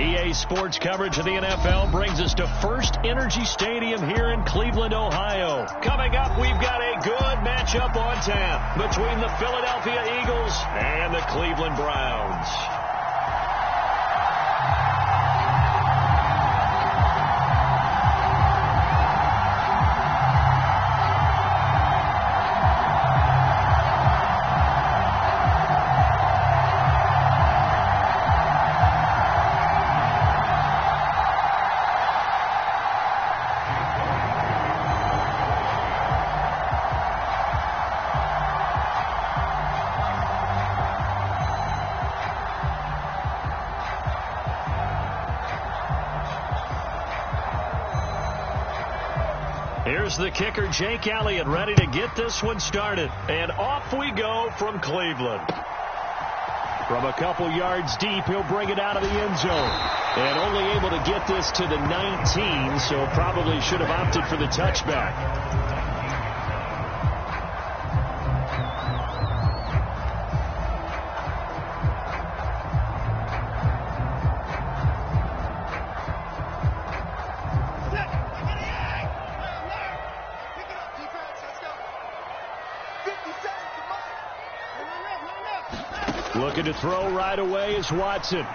EA Sports coverage of the NFL brings us to First Energy Stadium here in Cleveland, Ohio. Coming up, we've got a good matchup on tap between the Philadelphia Eagles and the Cleveland Browns. Here's the kicker, Jake Elliott, ready to get this one started. And off we go from Cleveland. From a couple yards deep, he'll bring it out of the end zone. And only able to get this to the 19, so probably should have opted for the touchback. Looking to throw right away is Watson.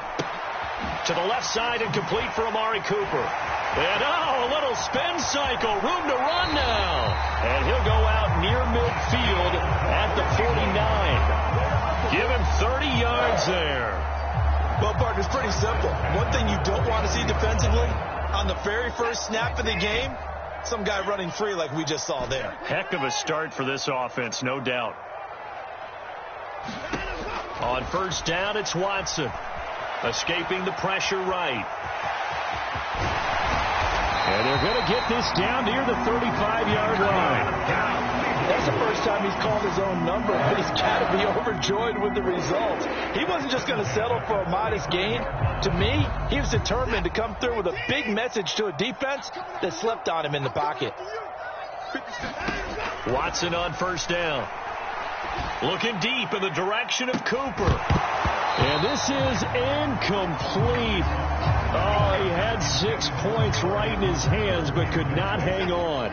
To the left side and complete for Amari Cooper. And a little spin cycle. Room to run now. And he'll go out near midfield at the 49. Give him 30 yards there. Well, partner, it's pretty simple. One thing you don't want to see defensively, on the very first snap of the game, some guy running free like we just saw there. Heck of a start for this offense, no doubt. On first down, it's Watson. Escaping the pressure right. And they're going to get this down near the 35-yard line. That's the first time he's called his own number, but he's got to be overjoyed with the results. He wasn't just going to settle for a modest gain. To me, he was determined to come through with a big message to a defense that slept on him in the pocket. Watson on first down. Looking deep in the direction of Cooper. And this is incomplete. Oh, he had 6 points right in his hands, but could not hang on.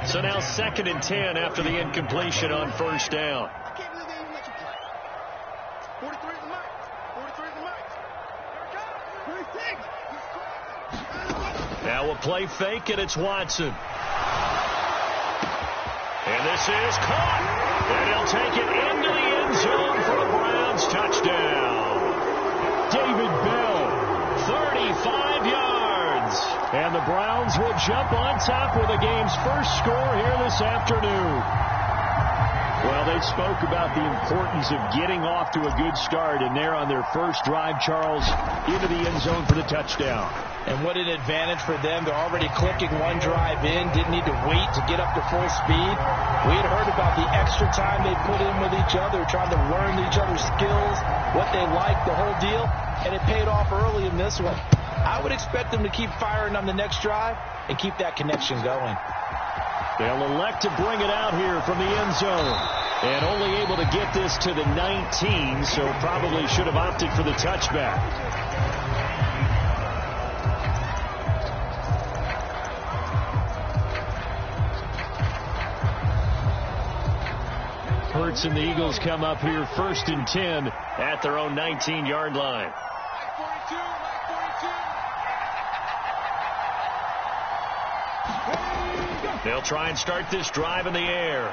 So now 2nd and 10 after the incompletion on first down. Now we'll play fake, and it's Watson. And this is caught. And he'll take it into the end zone for a Browns touchdown. David Bell, 35 yards. And the Browns will jump on top with the game's first score here this afternoon. Well, they spoke about the importance of getting off to a good start, and they're on their first drive, Charles, into the end zone for the touchdown. And what an advantage for them. They're already clicking one drive in, didn't need to wait to get up to full speed. We had heard about the extra time they put in with each other, trying to learn each other's skills, what they like, the whole deal, and it paid off early in this one. I would expect them to keep firing on the next drive and keep that connection going. They'll elect to bring it out here from the end zone. And only able to get this to the 19, so probably should have opted for the touchback. Hurts and the Eagles come up here 1st and 10 at their own 19-yard line. They'll try and start this drive in the air.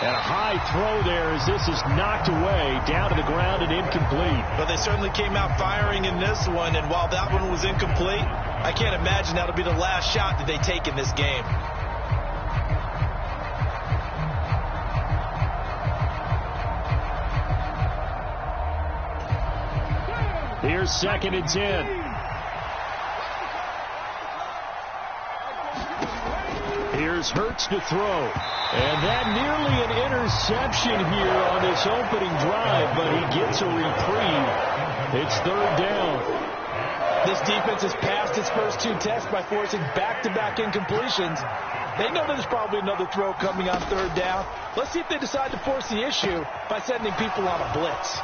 And a high throw there as this is knocked away, down to the ground and incomplete. But they certainly came out firing in this one, and while that one was incomplete, I can't imagine that'll be the last shot that they take in this game. Here's 2nd and 10. Here's Hurts to throw. And that nearly an interception here on this opening drive, but he gets a reprieve. It's 3rd down. This defense has passed its first 2 tests by forcing back-to-back incompletions. They know there's probably another throw coming on 3rd down. Let's see if they decide to force the issue by sending people on a blitz.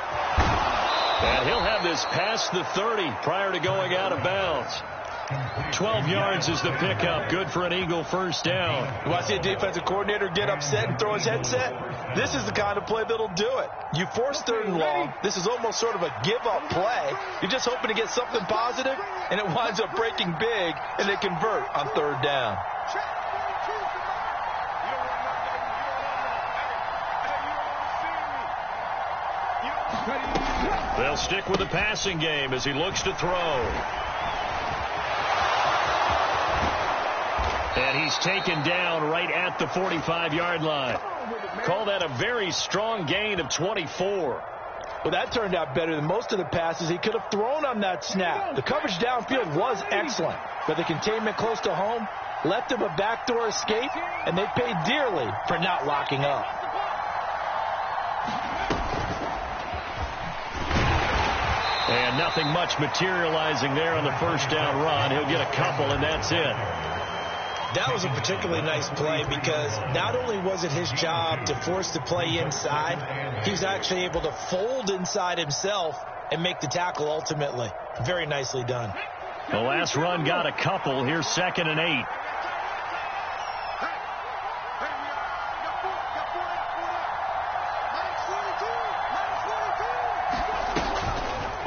And he'll have this past the 30 prior to going out of bounds. 12 yards is the pickup. Good for an Eagle first down. You want to see a defensive coordinator get upset and throw his headset? This is the kind of play that'll do it. You force 3rd and long. This is almost sort of a give-up play. You're just hoping to get something positive, and it winds up breaking big, and they convert on 3rd down. They'll stick with the passing game as he looks to throw. And he's taken down right at the 45-yard line. Call that a very strong gain of 24. Well, that turned out better than most of the passes he could have thrown on that snap. The coverage downfield was excellent, but the containment close to home left him a backdoor escape, and they paid dearly for not locking up. And nothing much materializing there on the first down run. He'll get a couple, and that's it. That was a particularly nice play because not only was it his job to force the play inside, he was actually able to fold inside himself and make the tackle ultimately. Very nicely done. The last run got a couple. Here's 2nd and 8.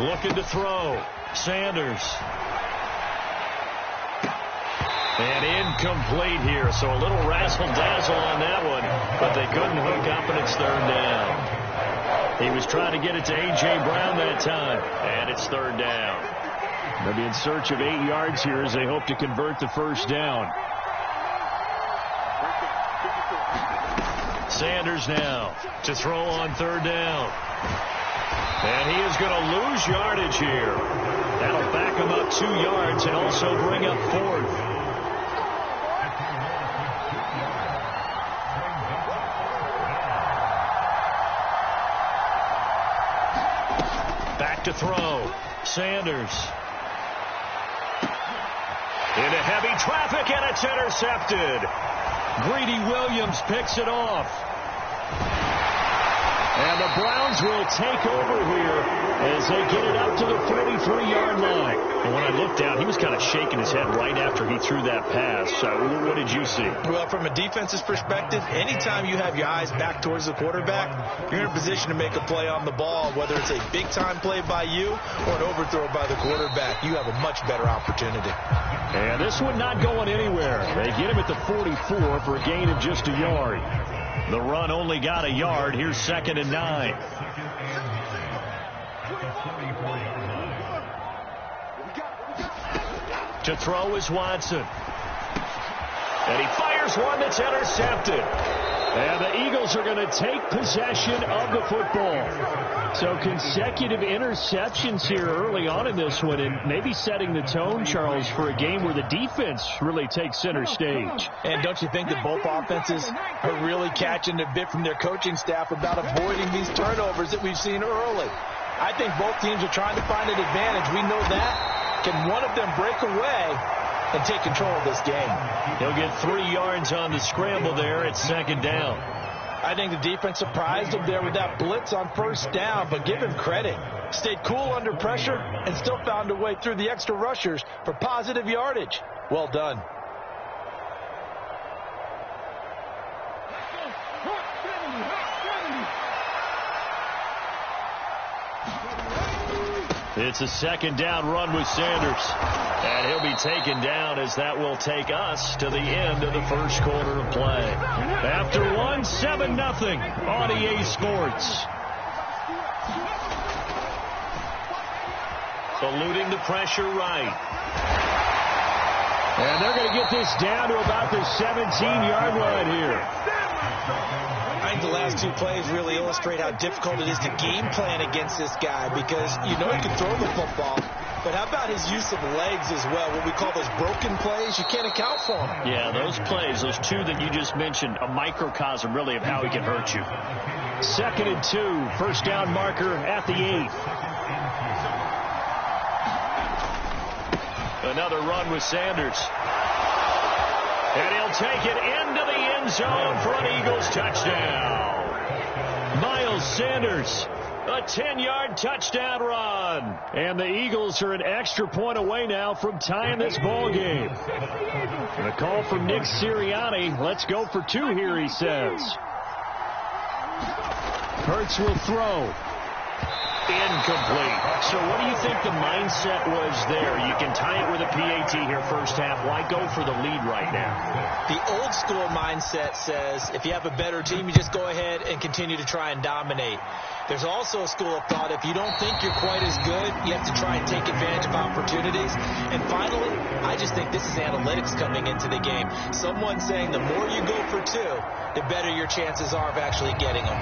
Looking to throw. Sanders. And incomplete here, so a little razzle-dazzle on that one, but they couldn't hook up, and it's 3rd down. He was trying to get it to A.J. Brown that time, and it's 3rd down. They'll be in search of 8 yards here as they hope to convert the first down. Sanders now to throw on 3rd down. And he is going to lose yardage here. That'll back him up 2 yards and also bring up 4th. To throw. Sanders. Into heavy traffic, and it's intercepted. Greedy Williams picks it off. And the Browns will take over here as they get it up to the 43-yard line. And when I looked down, he was kind of shaking his head right after he threw that pass. What did you see? Well, from a defense's perspective, anytime you have your eyes back towards the quarterback, you're in a position to make a play on the ball, whether it's a big-time play by you or an overthrow by the quarterback. You have a much better opportunity. And this one not going anywhere. They get him at the 44 for a gain of just a yard. The run only got a yard. Here's 2nd and 9. To throw is Watson. And he fires one that's intercepted. And the Eagles are going to take possession of the football. So consecutive interceptions here early on in this one, and maybe setting the tone, Charles, for a game where the defense really takes center stage. And don't you think that both offenses are really catching a bit from their coaching staff about avoiding these turnovers that we've seen early? I think both teams are trying to find an advantage. We know that. Can one of them break away and take control of this game? He'll get 3 yards on the scramble there at 2nd down. I think the defense surprised him there with that blitz on 1st down, but give him credit. Stayed cool under pressure and still found a way through the extra rushers for positive yardage. Well done. It's a 2nd down run with Sanders. And he'll be taken down as that will take us to the end of the first quarter of play. After 1, 7-0 on EA Sports. Eluding the pressure right. And they're going to get this down to about the 17-yard line here. I think the last 2 plays really illustrate how difficult it is to game plan against this guy because you know he can throw the football, but how about his use of legs as well? What we call those broken plays, you can't account for them. Yeah, those plays, those 2 that you just mentioned, a microcosm really of how he can hurt you. 2nd and 2, first down marker at the 8. Another run with Sanders. And he'll take it into the end zone for an Eagles touchdown. Miles Sanders A 10-yard touchdown run. And the Eagles are an extra point away now from tying this ball game. And a call from Nick Sirianni. Let's go for 2 here, he says. Hurts will throw. Incomplete. So what do you think the mindset was there? You can tie it with a PAT here first half. Why go for the lead right now? The old school mindset says if you have a better team, you just go ahead and continue to try and dominate. There's also a school of thought, if you don't think you're quite as good, you have to try and take advantage of opportunities. And finally, I just think this is analytics coming into the game. Someone saying the more you go for 2, the better your chances are of actually getting them.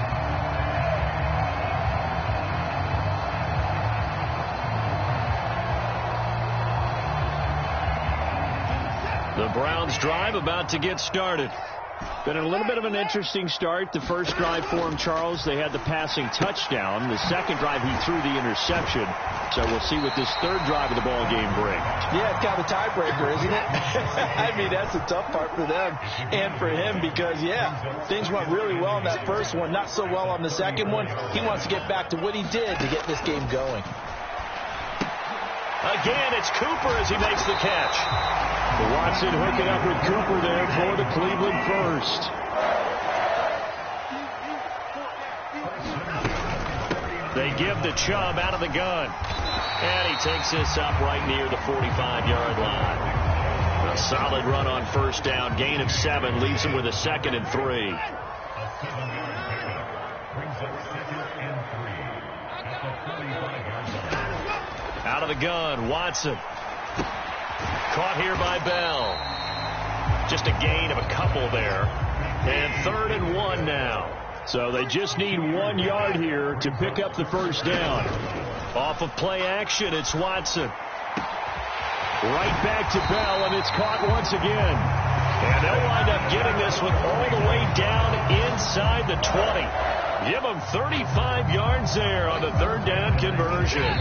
The Browns drive about to get started. Been a little bit of an interesting start. The first drive for him, Charles, they had the passing touchdown. The second drive, he threw the interception. So we'll see what this third drive of the ball game brings. Yeah, it's kind of a tiebreaker, isn't it? I mean, that's the tough part for them and for him because, yeah, things went really well in that first one, not so well on the second one. He wants to get back to what he did to get this game going. Again, it's Cooper as he makes the catch. Watson hooking up with Cooper there for the Cleveland first. They give the Chubb out of the gun. And he takes this up right near the 45-yard line. A solid run on first down. Gain of 7 leaves him with a 2nd and 3. Out of the gun, Watson. Caught here by Bell. Just a gain of a couple there. And 3rd and 1 now. So they just need 1 yard here to pick up the first down. Off of play action, it's Watson. Right back to Bell, and it's caught once again. And they'll wind up getting this one all the way down inside the 20. Give them 35 yards there on the 3rd down conversion.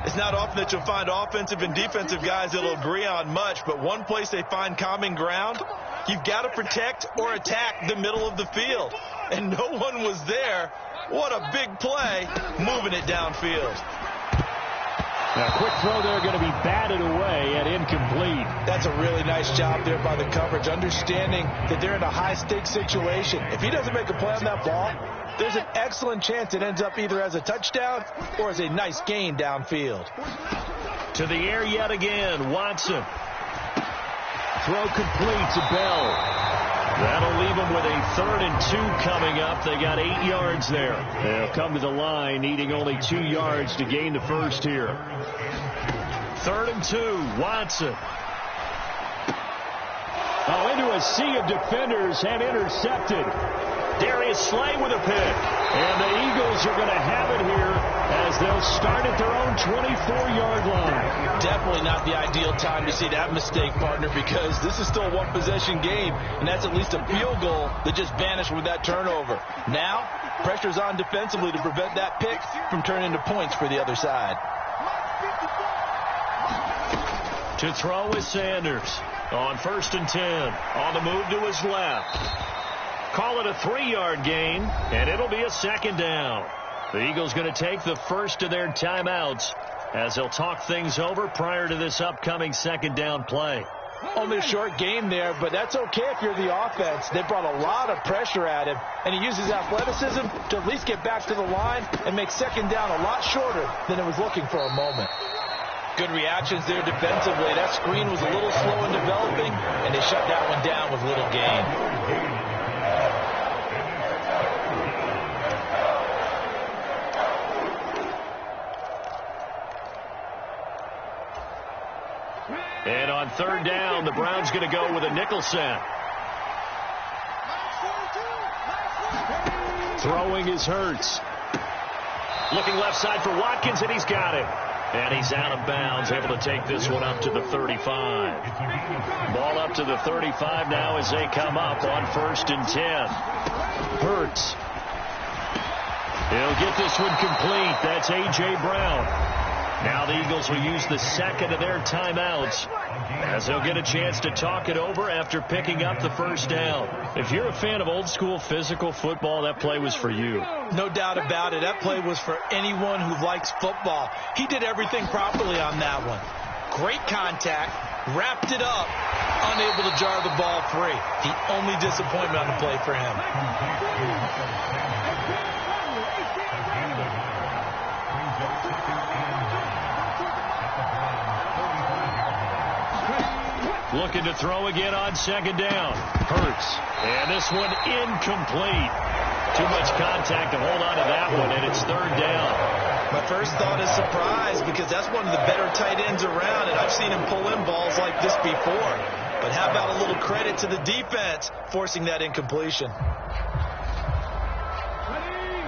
It's not often that you'll find offensive and defensive guys that'll agree on much, but one place they find common ground, you've got to protect or attack the middle of the field. And no one was there. What a big play, moving it downfield. Now, quick throw there going to be batted away and incomplete. That's a really nice job there by the coverage, understanding that they're in a high-stakes situation. If he doesn't make a play on that ball, there's an excellent chance it ends up either as a touchdown or as a nice gain downfield. To the air yet again, Watson. Throw complete to Bell. That'll leave them with a 3rd and 2 coming up. They got 8 yards there. They'll come to the line, needing only 2 yards to gain the first here. 3rd and 2, Watson. Oh, into a sea of defenders and intercepted. Darius Slay with a pick. And the Eagles are going to have it here as they'll start at their own 24-yard line. Definitely not the ideal time to see that mistake, partner, because this is still a one-possession game, and that's at least a field goal that just vanished with that turnover. Now, pressure's on defensively to prevent that pick from turning into points for the other side. To throw is Sanders on 1st and 10. On the move to his left. Call it a 3-yard gain, and it'll be a 2nd down. The Eagles going to take the first of their timeouts as they'll talk things over prior to this upcoming 2nd down play. Only a short game there, but that's okay if you're the offense. They brought a lot of pressure at him, and he uses athleticism to at least get back to the line and make 2nd down a lot shorter than it was looking for a moment. Good reactions there defensively. That screen was a little slow in developing, and they shut that one down with little gain. And on 3rd down, the Browns going to go with a nickel set. Throwing is Hurts. Looking left side for Watkins, and he's got it. And he's out of bounds, able to take this one up to the 35. Ball up to the 35 now as they come up on 1st and 10. Hurts. He'll get this one complete. That's A.J. Brown. Now the Eagles will use the second of their timeouts as they'll get a chance to talk it over after picking up the first down. If you're a fan of old-school physical football, that play was for you. No doubt about it. That play was for anyone who likes football. He did everything properly on that one. Great contact, wrapped it up, unable to jar the ball free. The only disappointment on the play for him. Looking to throw again on second down. Hurts. And this one incomplete. Too much contact to hold on to that one, and it's third down. My first thought is surprise, because that's one of the better tight ends around, and I've seen him pull in balls like this before. But how about a little credit to the defense forcing that incompletion?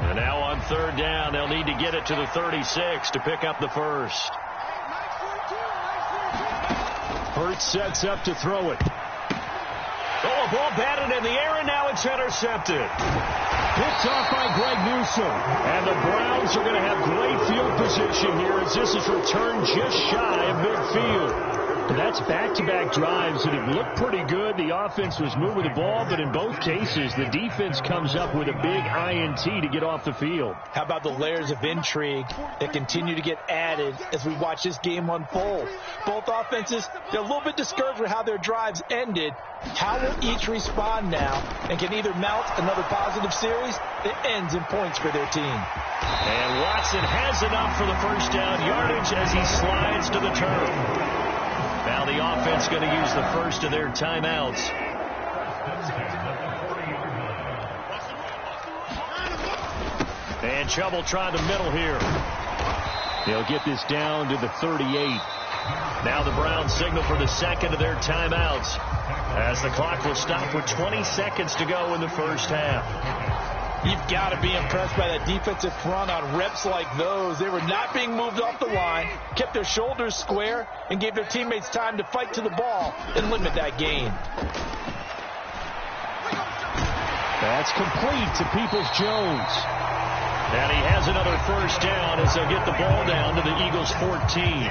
And now on third down, they'll need to get it to the 36 to pick up the first. Hurts sets up to throw it. Oh, a ball batted in the air, and now it's intercepted. Picked off by Greg Newsome. And the Browns are going to have great field position here as this is returned just shy of midfield. And that's back-to-back drives that have looked pretty good. The offense was moving the ball, but in both cases, the defense comes up with a big INT to get off the field. How about the layers of intrigue that continue to get added as we watch this game unfold? Both offenses, they're a little bit discouraged with how their drives ended. How will each respond now and can either mount another positive series that ends in points for their team? And Watson has enough for the first down yardage as he slides to the turf. Now the offense going to use the first of their timeouts. And trouble trying the middle here. They'll get this down to the 38. Now the Browns signal for the second of their timeouts as the clock will stop with 20 seconds to go in the first half. You've got to be impressed by that defensive front on reps like those. They were not being moved off the line, kept their shoulders square, and gave their teammates time to fight to the ball and limit that gain. That's complete to Peoples-Jones. And he has another first down as they'll get the ball down to the Eagles' 14.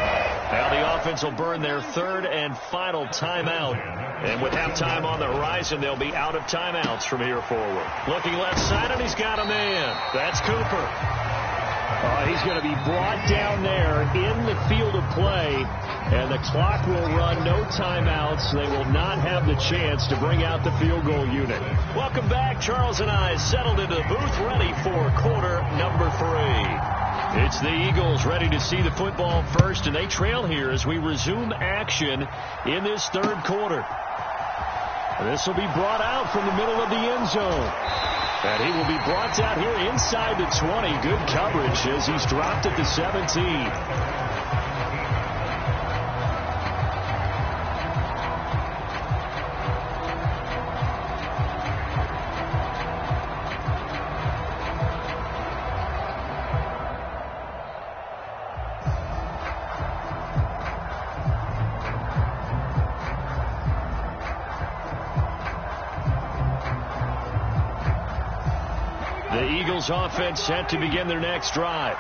Now the offense will burn their third and final timeout. And with halftime on the horizon, they'll be out of timeouts from here forward. Looking left side, and he's got a man. That's Cooper. He's going to be brought down there in the field of play. And the clock will run, no timeouts. They will not have the chance to bring out the field goal unit. Welcome back. Charles and I settled into the booth, ready for quarter number 3. It's the Eagles ready to see the football first, and they trail here as we resume action in this third quarter. This will be brought out from the middle of the end zone. And he will be brought out here inside the 20. Good coverage as he's dropped at the 17. Offense set to begin their next drive.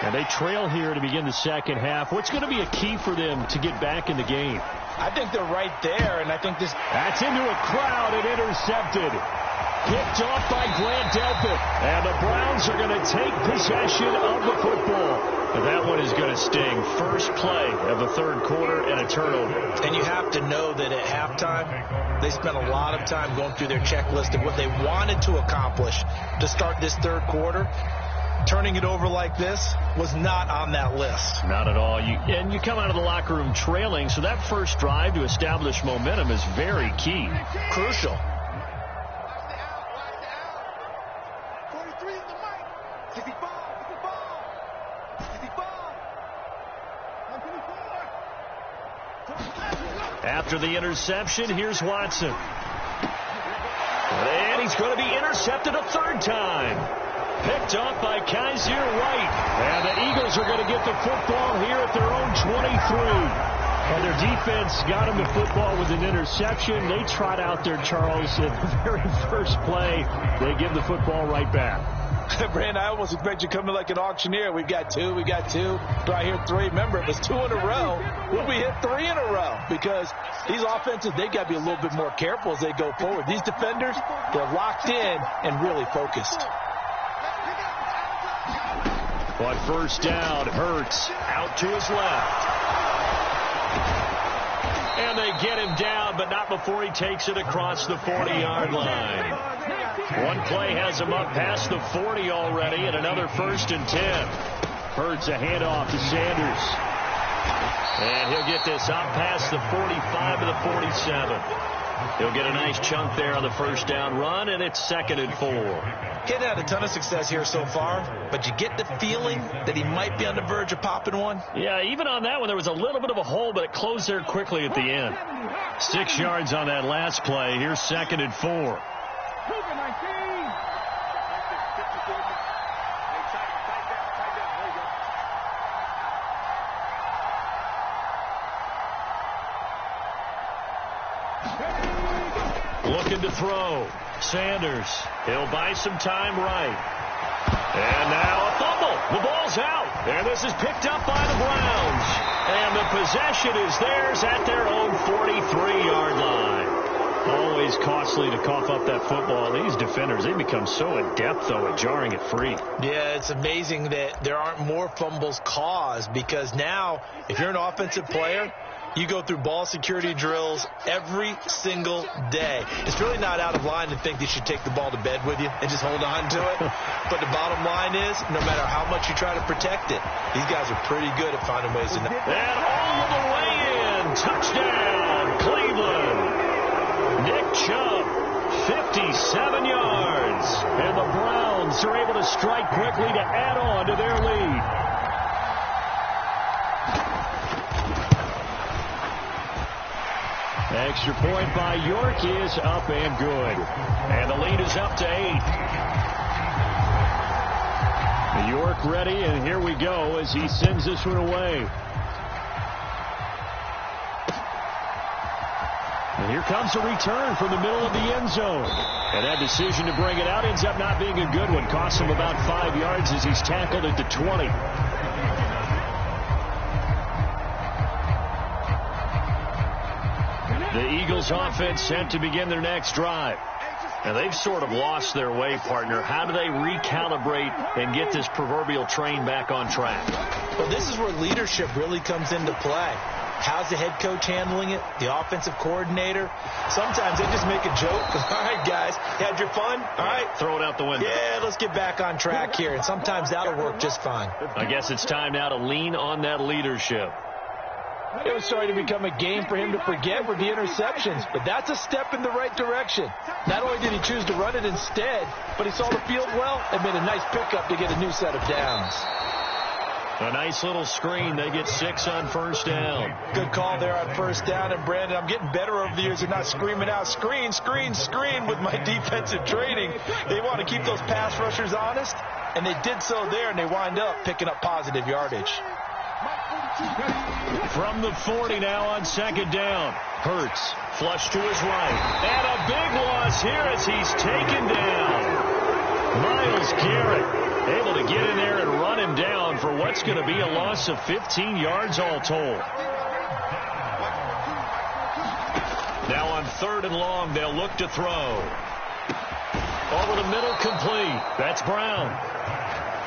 And they trail here to begin the second half. What's going to be a key for them to get back in the game? I think they're right there, and I think this... That's into a crowd and intercepted. Picked off by Grant Delpit. And the Browns are going to take possession of the football. And that one is going to sting. First play of the third quarter and a turnover. And you have to know that at halftime, they spent a lot of time going through their checklist of what they wanted to accomplish to start this third quarter. Turning it over like this was not on that list. Not at all. And you come out of the locker room trailing, so that first drive to establish momentum is very key. Crucial. After the interception, here's Watson. And he's going to be intercepted a third time. Picked off by Kaiser White. And the Eagles are going to get the football here at their own 23. And their defense got them the football with an interception. They trot out there, Charles, at the very first play. They give the football right back. Brand, I almost expect you to come in like an auctioneer. We got two. Do I hear three? Remember, it was 2 in a row. Will we hit 3 in a row? Because these offenses, they got to be a little bit more careful as they go forward. These defenders, they're locked in and really focused. On first down, Hurts out to his left. And they get him down, but not before he takes it across the 40-yard line. One play has him up past the 40 already, and another 1st and 10. Hurts a handoff to Sanders. And he'll get this up past the 45 to the 47. He'll get a nice chunk there on the first down run, and it's 2nd and 4. He hadn't had a ton of success here so far, but you get the feeling that he might be on the verge of popping one. Yeah, even on that one, there was a little bit of a hole, but it closed there quickly at the end. 6 yards on that last play. Here's 2nd and 4. Looking to throw. Sanders. He'll buy some time right. And now a fumble. The ball's out. And this is picked up by the Browns. And the possession is theirs at their own 43-yard line. Always costly to cough up that football. These defenders, they become so adept, though, at jarring it free. Yeah, it's amazing that there aren't more fumbles caused, because now, if you're an offensive player, you go through ball security drills every single day. It's really not out of line to think that you should take the ball to bed with you and just hold on to it. But the bottom line is, no matter how much you try to protect it, these guys are pretty good at finding ways to... And all the way in. Touchdown, Cleveland. Nick Chubb, 57 yards. And the Browns are able to strike quickly to add on to their lead. Extra point by York is up and good. And the lead is up to 8. York ready, and here we go as he sends this one away. And here comes a return from the middle of the end zone. And that decision to bring it out ends up not being a good one. Costs him about 5 yards as he's tackled at the 20. The Eagles offense set to begin their next drive. And they've sort of lost their way, partner. How do they recalibrate and get this proverbial train back on track? Well, this is where leadership really comes into play. How's the head coach handling it? The offensive coordinator? Sometimes they just make a joke. All right, guys, you had your fun? All right. Throw it out the window. Yeah, let's get back on track here. And sometimes that'll work just fine. I guess it's time now to lean on that leadership. It was starting to become a game for him to forget with the interceptions, but that's a step in the right direction. Not only did he choose to run it instead, but he saw the field well and made a nice pickup to get a new set of downs. A nice little screen. They get 6 on first down. Good call there on first down. And, Brandon, I'm getting better over the years at not screaming out, screen, screen, screen with my defensive training. They want to keep those pass rushers honest, and they did so there, and they wind up picking up positive yardage. From the 40 now on second down. Hurts flush to his right. And a big loss here as he's taken down. Myles Garrett able to get in there and run him down for what's going to be a loss of 15 yards all told. Now on 3rd and long, they'll look to throw. Over the middle, complete. That's Brown.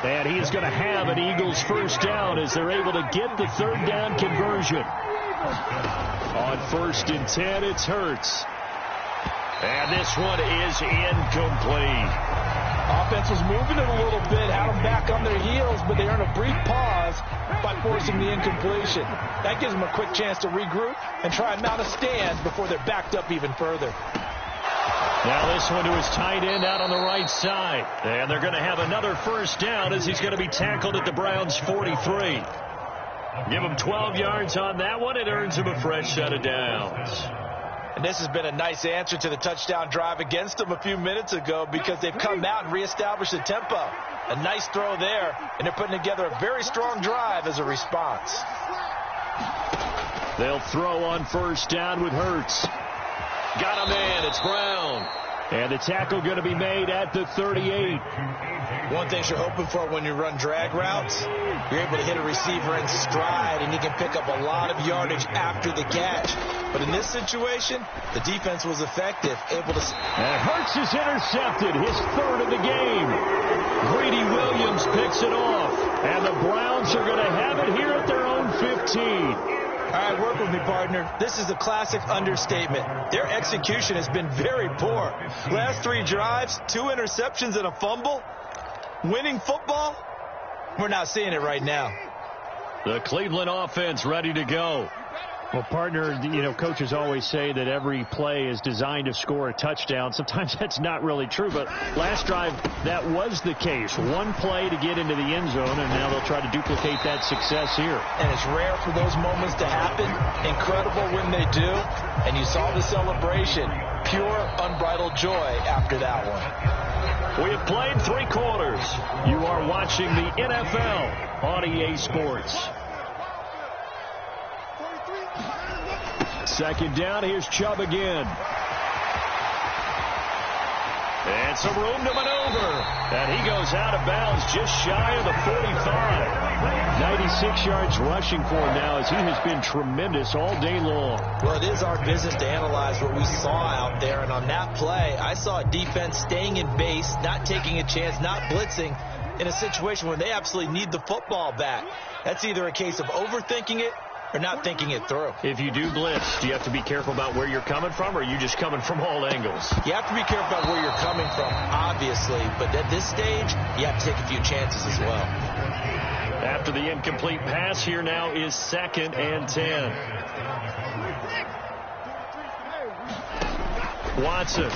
And he is going to have an Eagles first down as they're able to get the 3rd down conversion. On 1st and 10, it's Hurts. And this one is incomplete. Offense was moving it a little bit, had them back on their heels, but they earned a brief pause by forcing the incompletion. That gives them a quick chance to regroup and try and mount a stand before they're backed up even further. Now this one to his tight end out on the right side. And they're going to have another first down as he's going to be tackled at the Browns' 43. Give him 12 yards on that one. It earns him a fresh set of downs. And this has been a nice answer to the touchdown drive against them a few minutes ago, because they've come out and reestablished the tempo. A nice throw there, and they're putting together a very strong drive as a response. They'll throw on first down with Hurts. Got a man. It's Brown. And the tackle going to be made at the 38. One thing you're hoping for when you run drag routes, you're able to hit a receiver in stride, and he can pick up a lot of yardage after the catch. But in this situation, the defense was effective, able to... And Hurts is intercepted, his third of the game. Greedy Williams picks it off, and the Browns are going to have it here at their own 15. All right, work with me, partner. This is a classic understatement. Their execution has been very poor. Last 3 drives, 2 interceptions and a fumble. Winning football? We're not seeing it right now. The Cleveland offense ready to go. Well, partner, coaches always say that every play is designed to score a touchdown. Sometimes that's not really true, but last drive, that was the case. One play to get into the end zone, and now they'll try to duplicate that success here. And it's rare for those moments to happen. Incredible when they do. And you saw the celebration. Pure, unbridled joy after that one. We have played 3 quarters. You are watching the NFL on EA Sports. Second down, here's Chubb again. And some room to maneuver. And he goes out of bounds just shy of the 45. 96 yards rushing for him now as he has been tremendous all day long. Well, it is our business to analyze what we saw out there. And on that play, I saw a defense staying in base, not taking a chance, not blitzing in a situation where they absolutely need the football back. That's either a case of overthinking it or not thinking it through. If you do blitz, do you have to be careful about where you're coming from, or are you just coming from all angles? You have to be careful about where you're coming from, obviously, but at this stage, you have to take a few chances as well. After the incomplete pass, here now is 2nd and 10. Watson.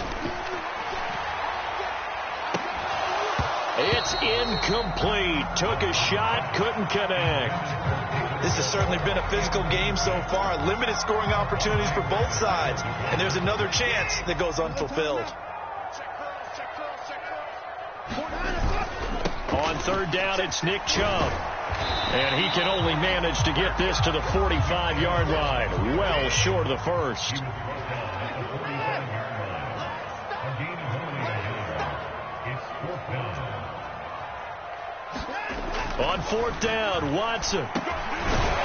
It's incomplete. Took a shot, couldn't connect. This has certainly been a physical game so far. Limited scoring opportunities for both sides. And there's another chance that goes unfulfilled. On 3rd down, it's Nick Chubb. And he can only manage to get this to the 45-yard line. Well short of the first. On 4th down, Watson.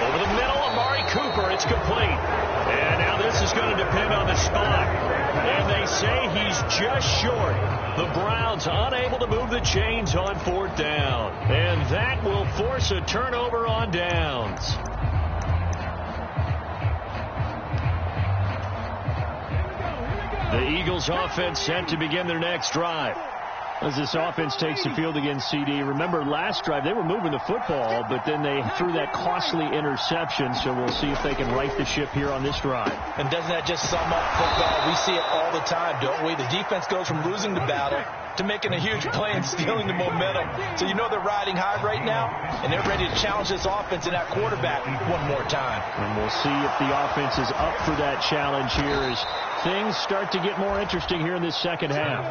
Over the middle, Amari Cooper. It's complete. And now this is going to depend on the spot. And they say he's just short. The Browns unable to move the chains on 4th down. And that will force a turnover on downs. The Eagles offense set to begin their next drive. As this offense takes the field against CD, remember last drive they were moving the football, but then they threw that costly interception, so we'll see if they can right the ship here on this drive. And doesn't that just sum up football? We see it all the time, don't we? The defense goes from losing the battle to making a huge play and stealing the momentum. So you know they're riding high right now, and they're ready to challenge this offense and that quarterback one more time. And we'll see if the offense is up for that challenge here as things start to get more interesting here in this second half.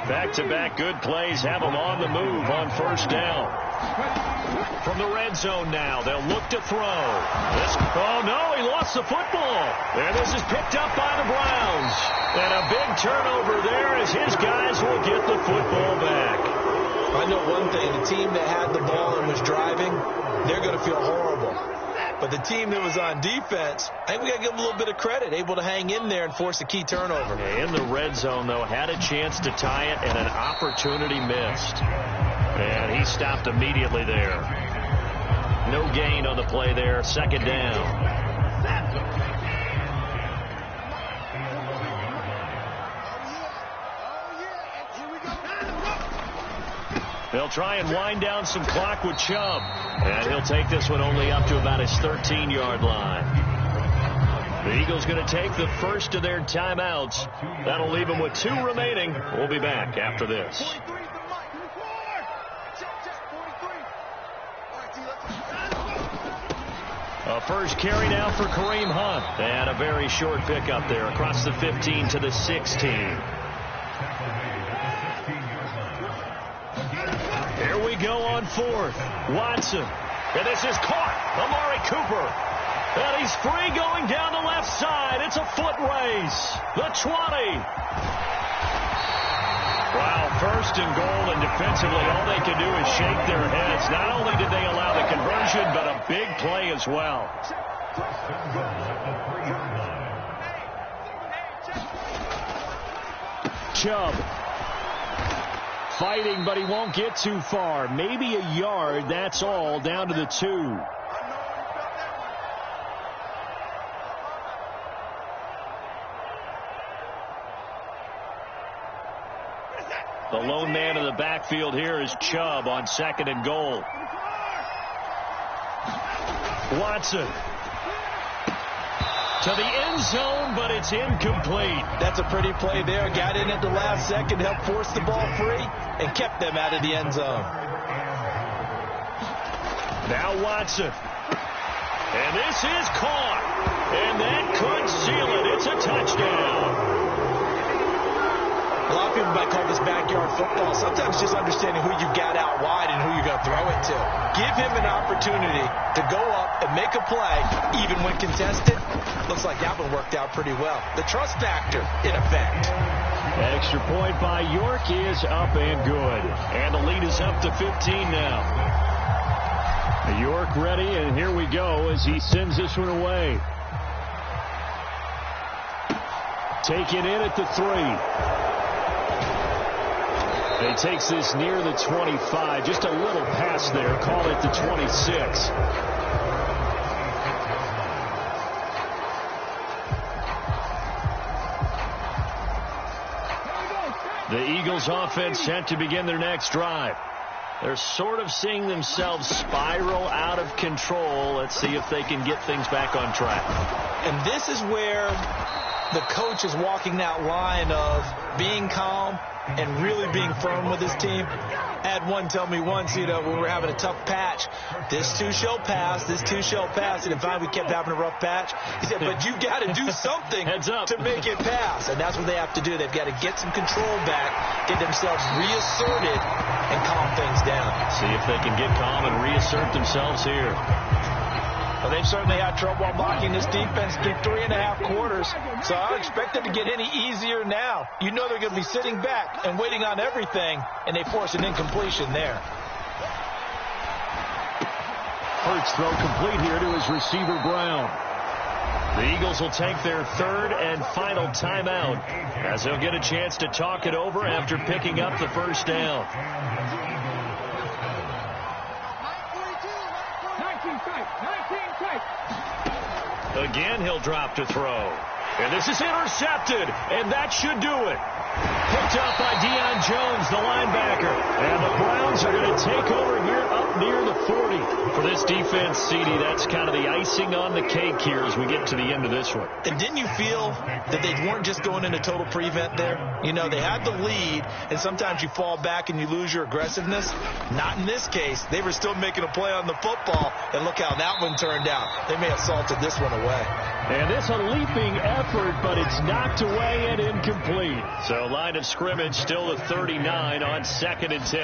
Back-to-back good plays have them on the move on 1st down. From the red zone now, they'll look to throw. Oh, no, he lost the football. And this is picked up by the Browns. And a big turnover there as his guys will get the football back. I know one thing. The team that had the ball and was driving, they're going to feel horrible. But the team that was on defense, I think we got to give them a little bit of credit, able to hang in there and force a key turnover. In the red zone, though, had a chance to tie it and an opportunity missed. And he stopped immediately there. No gain on the play there. 2nd down. They'll try and wind down some clock with Chubb. And he'll take this one only up to about his 13-yard line. The Eagles going to take the first of their timeouts. That'll leave them with 2 remaining. We'll be back after this. A first carry now for Kareem Hunt. And a very short pickup there across the 15 to the 16. Here we go on 4th. Watson. And this is caught. Amari Cooper. And he's free going down the left side. It's a foot race. The 20. Wow, first and goal, and defensively all they can do is shake their heads. Not only did they allow the conversion, but a big play as well. Chubb fighting, but he won't get too far. Maybe a yard, that's all, down to the 2. The lone man in the backfield here is Chubb on 2nd and goal. Watson to the end zone, but it's incomplete. That's a pretty play there. Got in at the last second, helped force the ball free, and kept them out of the end zone. Now Watson. And this is caught. And that could seal it. It's a touchdown. A lot of people might call this backyard football. Sometimes just understanding who you got out wide and who you're going to throw it to. Give him an opportunity to go up and make a play, even when contested. Looks like that one worked out pretty well. The trust factor in effect. Extra point by York is up and good. And the lead is up to 15 now. York ready, and here we go as he sends this one away. Taken in at the 3. He takes this near the 25. Just a little pass there. Call it the 26. The Eagles offense set to begin their next drive. They're sort of seeing themselves spiral out of control. Let's see if they can get things back on track. And this is where the coach is walking that line of being calm and really being firm with his team. I had one tell me once, when we were having a tough patch, this too shall pass, this too shall pass. And in fact, we kept having a rough patch. He said, but you got to do something to make it pass. And that's what they have to do. They've got to get some control back, get themselves reasserted, and calm things down. See if they can get calm and reassert themselves here. Well, they've certainly had trouble blocking this defense through 3.5 quarters, so I don't expect it to get any easier now. You know they're going to be sitting back and waiting on everything, and they force an incompletion there. Hurts throw complete here to his receiver, Brown. The Eagles will take their 3rd and final timeout as they'll get a chance to talk it over after picking up the first down. Again, he'll drop to throw. And this is intercepted, and that should do it. Picked up by Deion Jones, the linebacker. And the Browns are going to take over here up near the 40. For this defense, CD, that's kind of the icing on the cake here as we get to the end of this one. And didn't you feel that they weren't just going into total prevent there? They had the lead, and sometimes you fall back and you lose your aggressiveness. Not in this case. They were still making a play on the football, and look how that one turned out. They may have salted this one away. And it's a leaping effort, but it's knocked away and incomplete. So line of scrimmage still at 39 on 2nd and 10.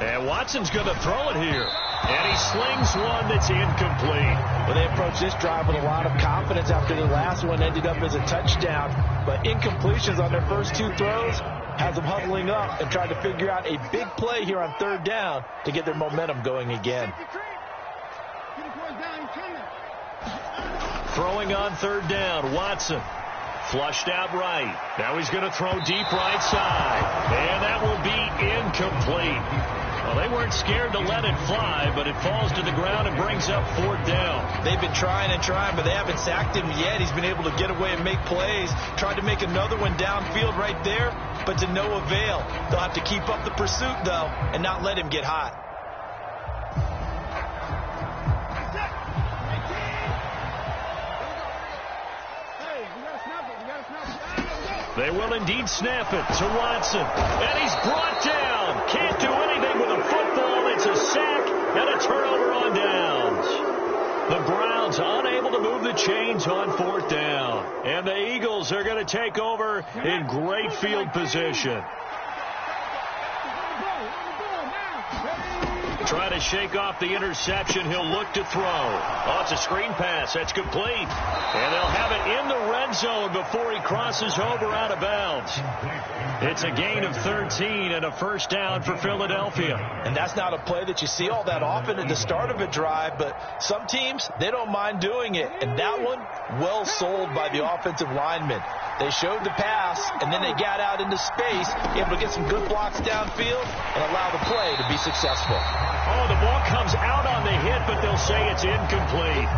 And Watson's going to throw it here. And he slings one that's incomplete. Well, they approached this drive with a lot of confidence after the last one ended up as a touchdown. But incompletions on their first 2 throws has them huddling up and trying to figure out a big play here on 3rd down to get their momentum going again. Throwing on 3rd down, Watson. Flushed out right. Now he's going to throw deep right side. And that will be incomplete. Well, they weren't scared to let it fly, but it falls to the ground and brings up 4th down. They've been trying and trying, but they haven't sacked him yet. He's been able to get away and make plays. Tried to make another one downfield right there, but to no avail. They'll have to keep up the pursuit, though, and not let him get hot. They will indeed snap it to Watson. And he's brought down. Can't do anything with a football. It's a sack and a turnover on downs. The Browns unable to move the chains on 4th down. And the Eagles are going to take over in great field position. Try to shake off the interception. He'll look to throw. Oh, it's a screen pass. That's complete. And they'll have it in the red zone before he crosses over out of bounds. It's a gain of 13 and a first down for Philadelphia. And that's not a play that you see all that often at the start of a drive, but some teams, they don't mind doing it. And that one, well sold by the offensive lineman. They showed the pass, and then they got out into space, able to get some good blocks downfield and allow the play to be successful. Oh, the ball comes out on the hit, but they'll say it's incomplete.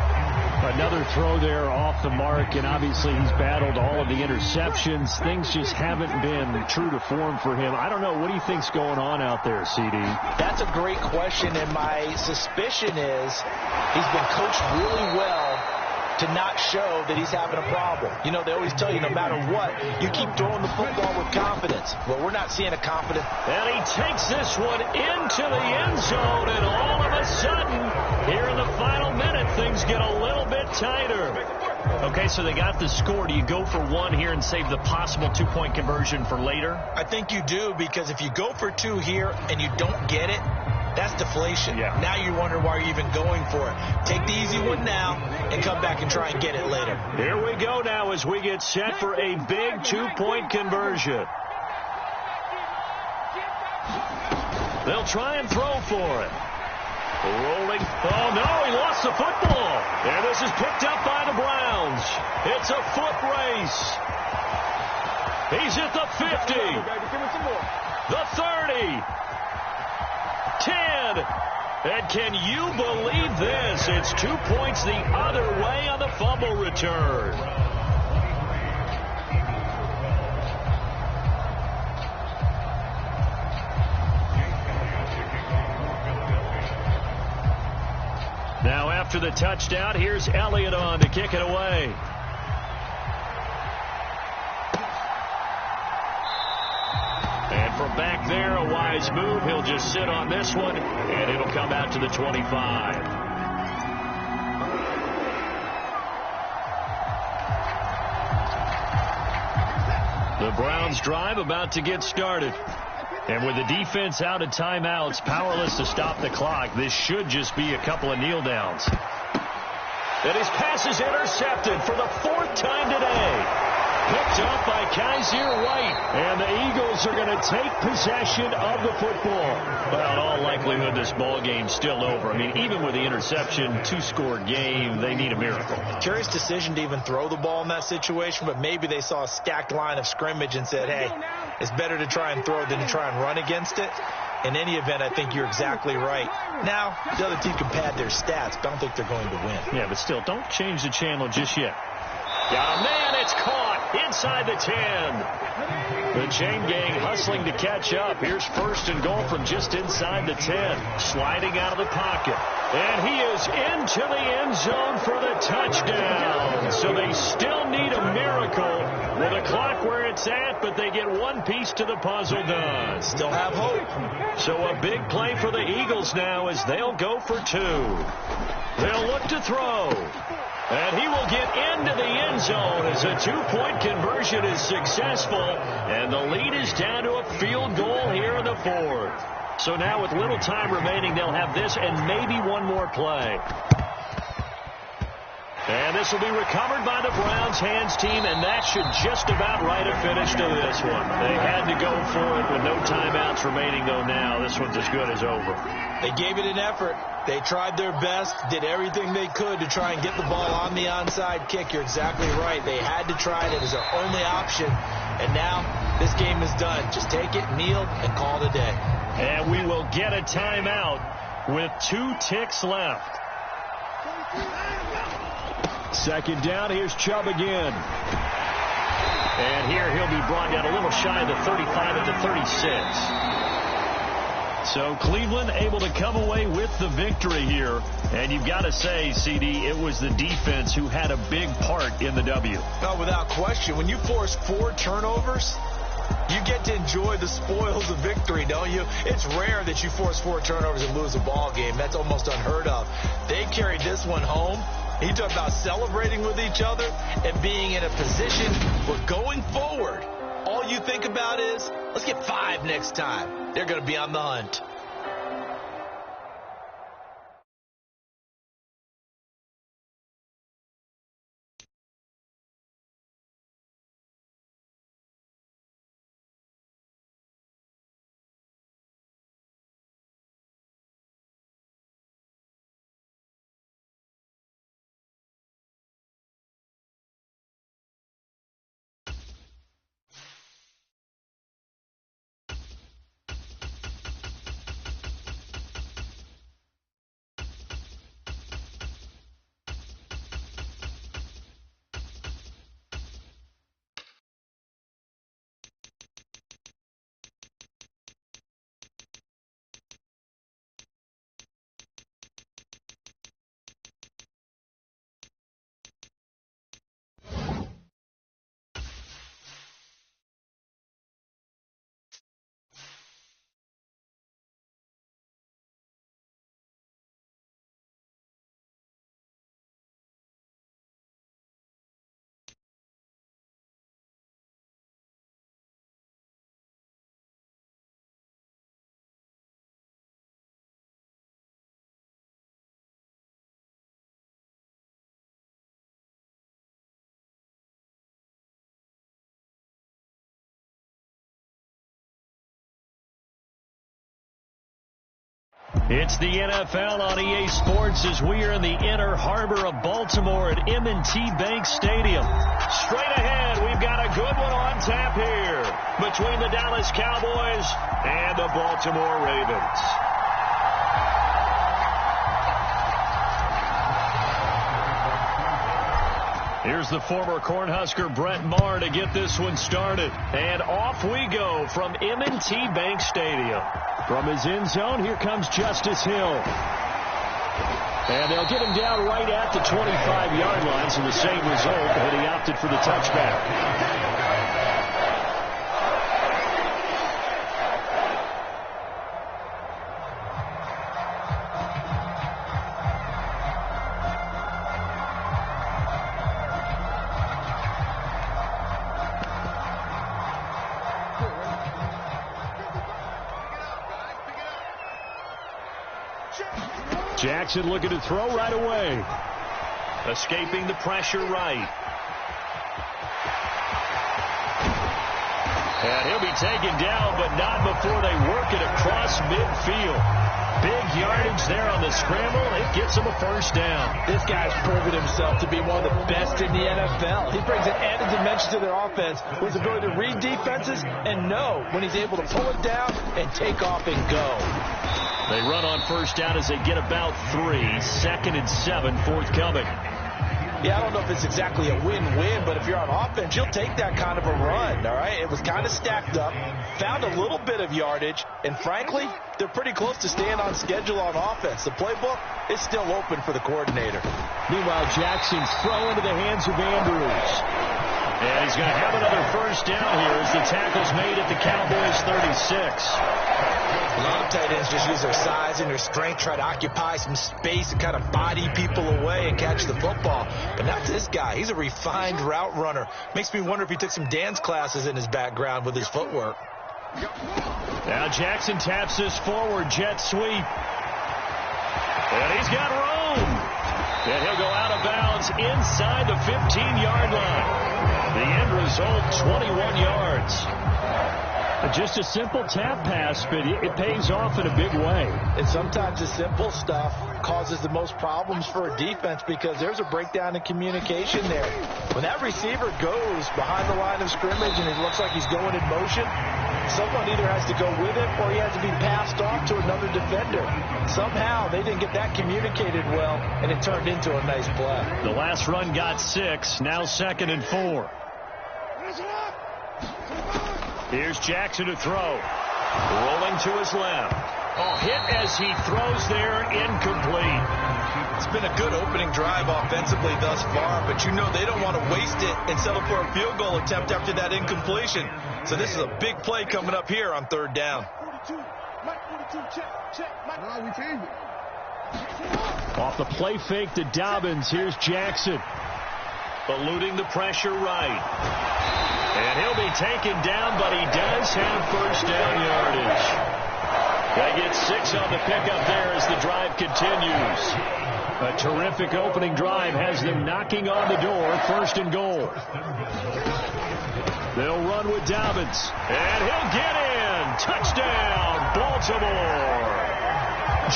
Another throw there off the mark, and obviously he's battled all of the interceptions. Things just haven't been true to form for him. I don't know. What do you think's going on out there, CD? That's a great question, and my suspicion is he's been coached really well to not show that he's having a problem. You know, they always tell you no matter what, you keep throwing the football with confidence. Well, we're not seeing a confident. And he takes this one into the end zone, and all of a sudden, here in the final minute, things get a little bit tighter. Okay, so they got the score. Do you go for one here and save the possible two-point conversion for later? I think you do, because if you go for two here and you don't get it, that's deflation. Yeah. Now you wonder why you're even going for it. Take the easy one now and come back and try and get it later. Here we go now as we get set for a big two-point conversion. They'll try and throw for it. Rolling. Oh, no, he lost the football. And this is picked up by the Browns. It's a foot race. He's at the 50. The 30. 10. And can you believe this? It's 2 points the other way on the fumble return. Now after the touchdown, here's Elliott on to kick it away. And from back there, a wise move. He'll just sit on this one, and it'll come out to the 25. The Browns drive about to get started. And with the defense out of timeouts, powerless to stop the clock, this should just be a couple of kneel downs. And his pass is intercepted for the fourth time today. Picked up by Kaiser White. And the Eagles are going to take possession of the football. Well, in all likelihood, this ball game's still over. I mean, even with the interception, two-score game, they need a miracle. Curious decision to even throw the ball in that situation, but maybe they saw a stacked line of scrimmage and said, hey, it's better to try and throw than to try and run against it. In any event, I think you're exactly right. Now, the other team can pad their stats, but I don't think they're going to win. Yeah, but still, don't change the channel just yet. Got a man, it's caught inside the 10. The chain gang hustling to catch up. Here's first and goal from just inside the 10. Sliding out of the pocket. And he is into the end zone for the touchdown. So they still need a miracle with a clock where it's at, but they get one piece to the puzzle done. Still have hope. So a big play for the Eagles now as they'll go for two. They'll look to throw. And he will get into the end zone as a two-point conversion is successful. And the lead is down to a field goal here in the fourth. So now with little time remaining, they'll have this and maybe one more play. And this will be recovered by the Browns hands team, and that should just about write a finish to this one. They had to go for it with no timeouts remaining, though now this one's as good as over. They gave it an effort. They tried their best, did everything they could to try and get the ball on the onside kick. You're exactly right. They had to try it. It was their only option. And now this game is done. Just take it, kneel, and call it a day. And we will get a timeout with 2 ticks left. Second down, here's Chubb again. And here he'll be brought down a little shy of the 35 at the 36. So Cleveland able to come away with the victory here. And you've got to say, CD, it was the defense who had a big part in the W. No, without question. When you force 4 turnovers, you get to enjoy the spoils of victory, don't you? It's rare that you force 4 turnovers and lose a ball game. That's almost unheard of. They carried this one home. He talked about celebrating with each other and being in a position where going forward, all you think about is, let's get 5 next time. They're going to be on the hunt. It's the NFL on EA Sports as we are in the inner harbor of Baltimore at M&T Bank Stadium. Straight ahead, we've got a good one on tap here between the Dallas Cowboys and the Baltimore Ravens. Here's the former Cornhusker Brett Maher to get this one started. And off we go from M&T Bank Stadium. From his end zone, here comes Justice Hill. And they'll get him down right at the 25-yard line, so the same result, but he opted for the touchback. Jackson looking to throw right away. Escaping the pressure right. And he'll be taken down, but not before they work it across midfield. Big yardage there on the scramble. It gets him a first down. This guy's proven himself to be one of the best in the NFL. He brings an added dimension to their offense with his ability to read defenses and know when he's able to pull it down and take off and go. They run on first down as they get about 3. 2nd and 7 forthcoming. Yeah, I don't know if it's exactly a win-win, but if you're on offense, you'll take that kind of a run, all right? It was kind of stacked up, found a little bit of yardage, and frankly, they're pretty close to staying on schedule on offense. The playbook is still open for the coordinator. Meanwhile, Jackson's throw into the hands of Andrews. And he's going to have another first down here as the tackle's made at the Cowboys' 36. A lot of tight ends just use their size and their strength, try to occupy some space and kind of body people away and catch the football. But not this guy. He's a refined route runner. Makes me wonder if he took some dance classes in his background with his footwork. Now Jackson taps this forward jet sweep. And he's got room. And he'll go out of bounds inside the 15-yard line. The end result, 21 yards. Just a simple tap pass, but it pays off in a big way. And sometimes the simple stuff causes the most problems for a defense because there's a breakdown in communication there. When that receiver goes behind the line of scrimmage and it looks like he's going in motion, someone either has to go with him or he has to be passed off to another defender. Somehow they didn't get that communicated well, and it turned into a nice play. The last run got 6, now 2nd and 4. Here's Jackson to throw. Rolling to his left. Hit as he throws there, incomplete. It's been a good opening drive offensively thus far, but you know they don't want to waste it and settle for a field goal attempt after that incompletion. So this is a big play coming up here on 3rd down. Off the play fake to Dobbins, here's Jackson. Eluding the pressure right. And he'll be taken down, but he does have first down yardage. They get 6 on the pickup there as the drive continues. A terrific opening drive has them knocking on the door, 1st and goal. They'll run with Dobbins, and he'll get in. Touchdown, Baltimore.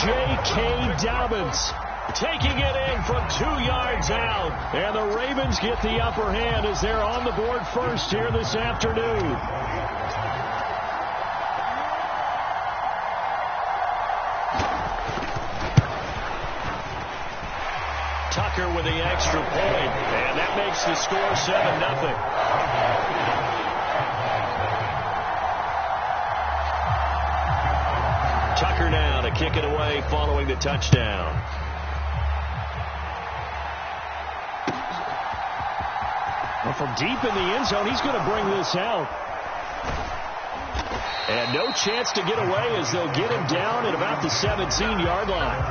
J.K. Dobbins taking it in from 2 yards out. And the Ravens get the upper hand as they're on the board first here this afternoon. Tucker with the extra point, and that makes the score 7-0. Tucker now to kick it away following the touchdown. Well, from deep in the end zone, he's going to bring this out. And no chance to get away as they'll get him down at about the 17-yard line.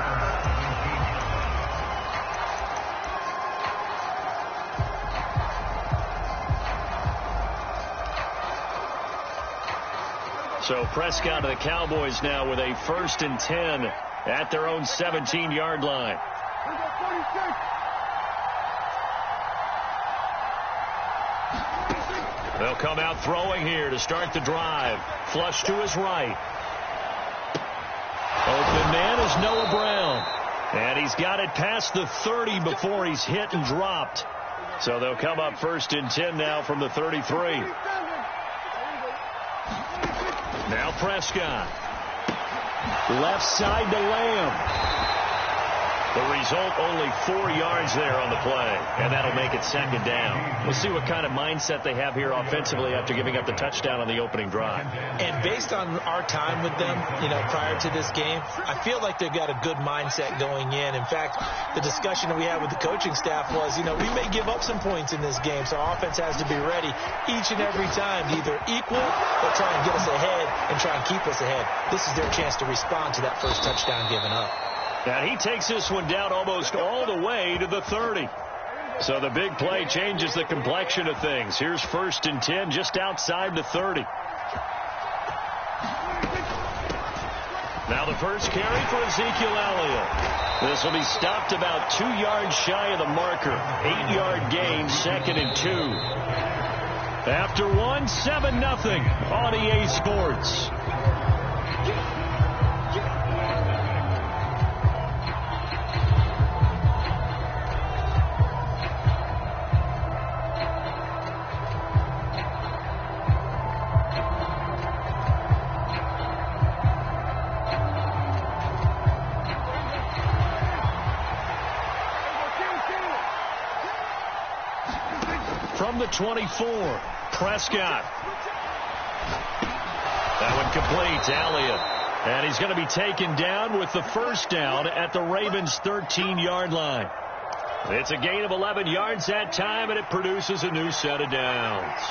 So Prescott and the Cowboys now with a 1st and 10 at their own 17-yard line. They'll come out throwing here to start the drive. Flush to his right. Open man, Here's Noah Brown. And he's got it past the 30 before he's hit and dropped. So they'll come up 1st and 10 now from the 33. Now Prescott. Left side to Lamb. The result, only 4 yards there on the play, and that'll make it 2nd down. We'll see what kind of mindset they have here offensively after giving up the touchdown on the opening drive. And based on our time with them, prior to this game, I feel like they've got a good mindset going in. In fact, the discussion that we had with the coaching staff was, we may give up some points in this game, so our offense has to be ready each and every time to either equal or try and get us ahead and try and keep us ahead. This is their chance to respond to that first touchdown given up. And he takes this one down almost all the way to the 30. So the big play changes the complexion of things. Here's 1st and 10 just outside the 30. Now the first carry for Ezekiel Elliott. This will be stopped about 2 yards shy of the marker. 8-yard gain, 2nd and 2. After 1, 7-0 on EA Sports. From the 24, Prescott. That one complete, Elliott. And he's going to be taken down with the first down at the Ravens' 13-yard line. It's a gain of 11 yards that time, and it produces a new set of downs.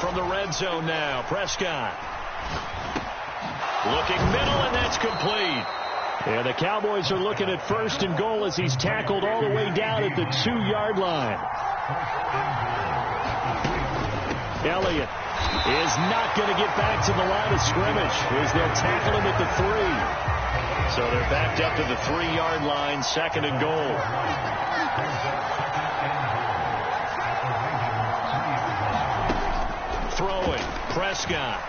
From the red zone now, Prescott. Looking middle, and that's complete. And the Cowboys are looking at 1st and goal as he's tackled all the way down at the 2-yard line. Elliott is not going to get back to the line of scrimmage as they'll tackle him at the 3. So they're backed up to the 3-yard line, 2nd and goal. Throwing, Prescott.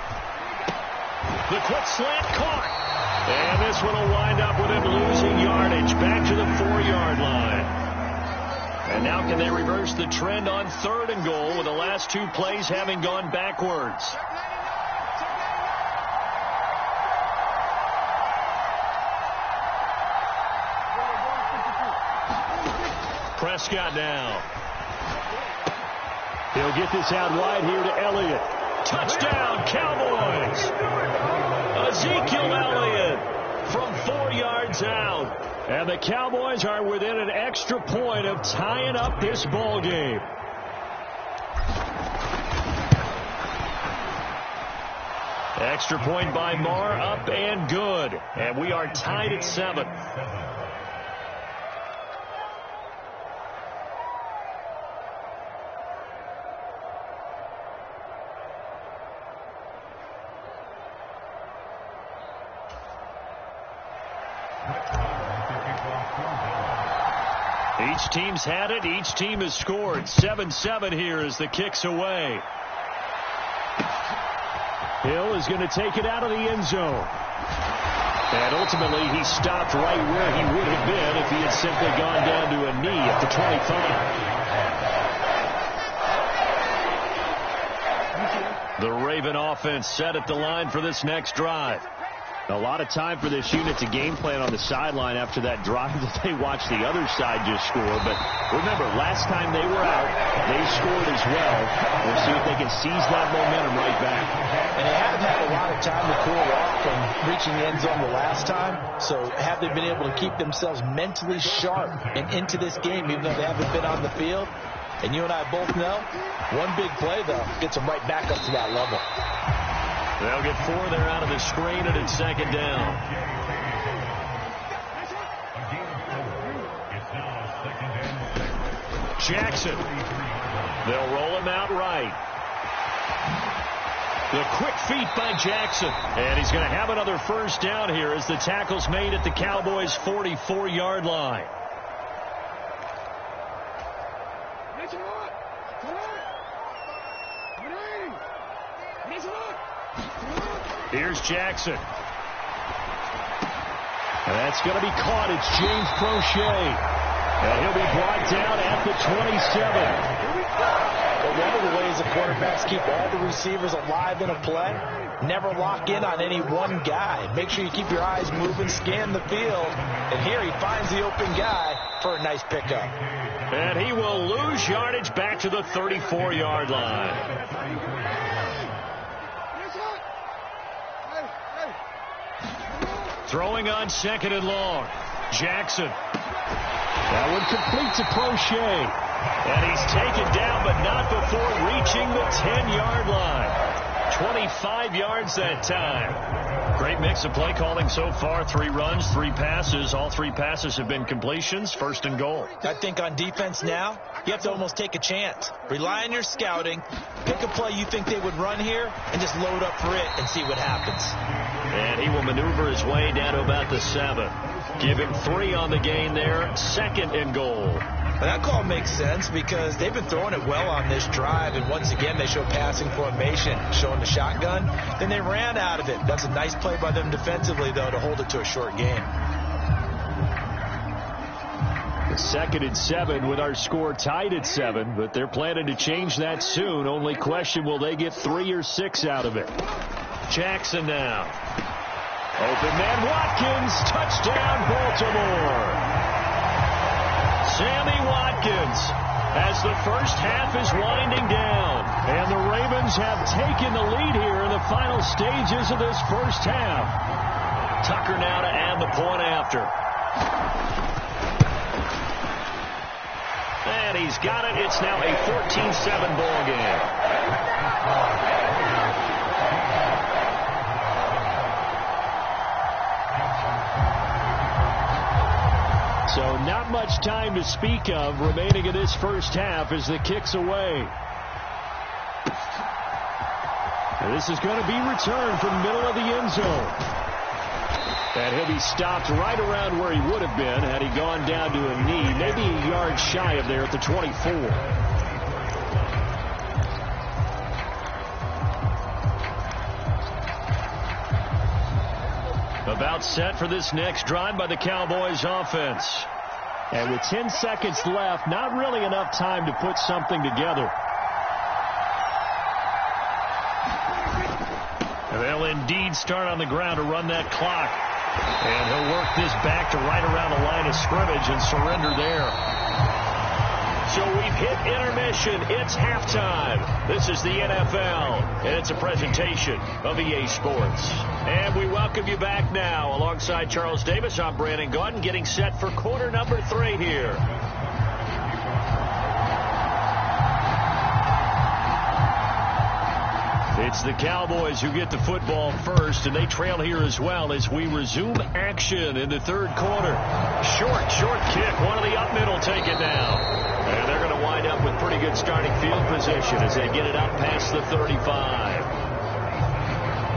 The quick slant caught. And this one will wind up with him losing yardage back to the 4-yard line. And now can they reverse the trend on 3rd and goal with the last 2 plays having gone backwards? Prescott now. He'll get this out wide here to Elliott. Touchdown, Cowboys! Ezekiel Elliott from 4 yards out. And the Cowboys are within an extra point of tying up this ball game. Extra point by Marr, up and good. And we are tied at 7. Each team's had it. Each team has scored. 7-7 here as the kick's away. Hill is going to take it out of the end zone. And ultimately, he stopped right where he would have been if he had simply gone down to a knee at the 25. The Raven offense set at the line for this next drive. A lot of time for this unit to game plan on the sideline after that drive that they watched the other side just score. But remember, last time they were out, they scored as well. We'll see if they can seize that momentum right back. And they haven't had a lot of time to cool off from reaching the end zone the last time. So have they been able to keep themselves mentally sharp and into this game, even though they haven't been on the field? And you and I both know, one big play, though, gets them right back up to that level. They'll get 4 there out of the screen, and it's 2nd down. Jackson. They'll roll him out right. The quick feet by Jackson. And he's going to have another first down here as the tackle's made at the Cowboys' 44-yard line. Here's Jackson. That's going to be caught. It's James Prochet. And he'll be brought down at the 27. But one of the ways the quarterbacks keep all the receivers alive in a play, never lock in on any one guy. Make sure you keep your eyes moving, scan the field. And here he finds the open guy for a nice pickup. And he will lose yardage back to the 34-yard line. Throwing on 2nd and long. Jackson. That one complete to Prochet. And he's taken down, but not before reaching the 10-yard line. 25 yards that time. Great mix of play calling so far. 3 runs, 3 passes. All 3 passes have been completions. 1st and goal. I think on defense now, you have to almost take a chance. Rely on your scouting. Pick a play you think they would run here and just load up for it and see what happens. And he will maneuver his way down to about the 7. Give him 3 on the gain there. 2nd and goal. That call makes sense because they've been throwing it well on this drive, and once again they show passing formation, showing the shotgun. Then they ran out of it. That's a nice play by them defensively, though, to hold it to a short gain. 2nd and 7 with our score tied at 7, but they're planning to change that soon. Only question, will they get 3 or 6 out of it? Jackson now. Open man Watkins. Touchdown Baltimore. Sammy Watkins as the first half is winding down. And the Ravens have taken the lead here in the final stages of this first half. Tucker now to add the point after. And he's got it. It's now a 14-7 ball game. So not much time to speak of remaining in this first half as the kick's away. And this is going to be returned from middle of the end zone. And he'll be stopped right around where he would have been had he gone down to a knee, maybe a yard shy of there at the 24. About set for this next drive by the Cowboys offense. And with 10 seconds left, not really enough time to put something together. And they'll indeed start on the ground to run that clock. And he'll work this back to right around the line of scrimmage and surrender there. So we've hit intermission. It's halftime. This is the NFL, and it's a presentation of EA Sports. And we welcome you back now. Alongside Charles Davis, I'm Brandon Gaudin, getting set for quarter number 3 here. It's the Cowboys who get the football first, and they trail here as well as we resume action in the third quarter. Short kick. One of the up middle take it now. And they're going to wind up with pretty good starting field position as they get it up past the 35.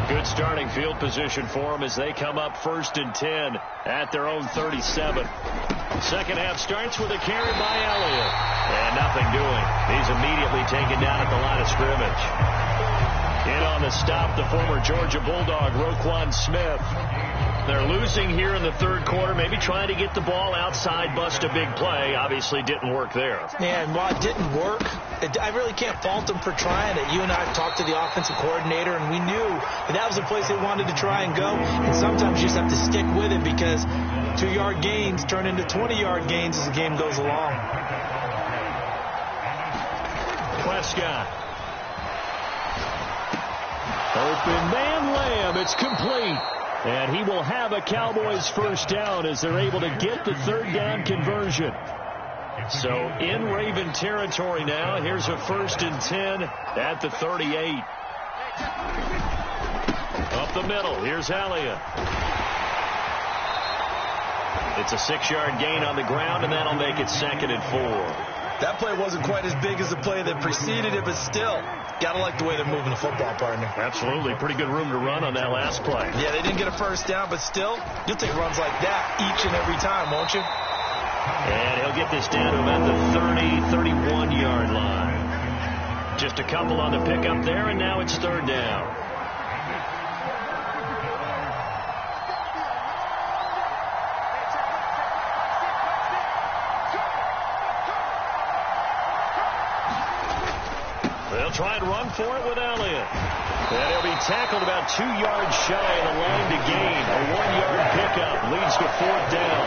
Good starting field position for them as they come up 1st and 10 at their own 37. Second half starts with a carry by Elliott. And nothing doing. He's immediately taken down at the line of scrimmage. In on the stop, the former Georgia Bulldog, Roquan Smith. They're losing here in the third quarter, maybe trying to get the ball outside, bust a big play. Obviously didn't work there. Yeah, and while it didn't work, I really can't fault them for trying it. You and I talked to the offensive coordinator, and we knew that was the place they wanted to try and go. And sometimes you just have to stick with it because 2-yard gains turn into 20-yard gains as the game goes along. Prescott. Open man Lamb. It's complete. And he will have a Cowboys first down as they're able to get the third down conversion. So in Raven territory now. Here's a 1st and 10 at the 38. Up the middle. Here's Elliott. It's a 6-yard gain on the ground, and that'll make it 2nd and 4. That play wasn't quite as big as the play that preceded it, but still, got to like the way they're moving the football, partner. Absolutely. Pretty good room to run on that last play. Yeah, they didn't get a first down, but still, you'll take runs like that each and every time, won't you? And he'll get this down to about the 31-yard line. Just a couple on the pickup there, and now it's third down. They'll try and run for it with Elliott. And he'll be tackled about 2 yards shy of the line to gain. A 1-yard pickup leads to 4th down.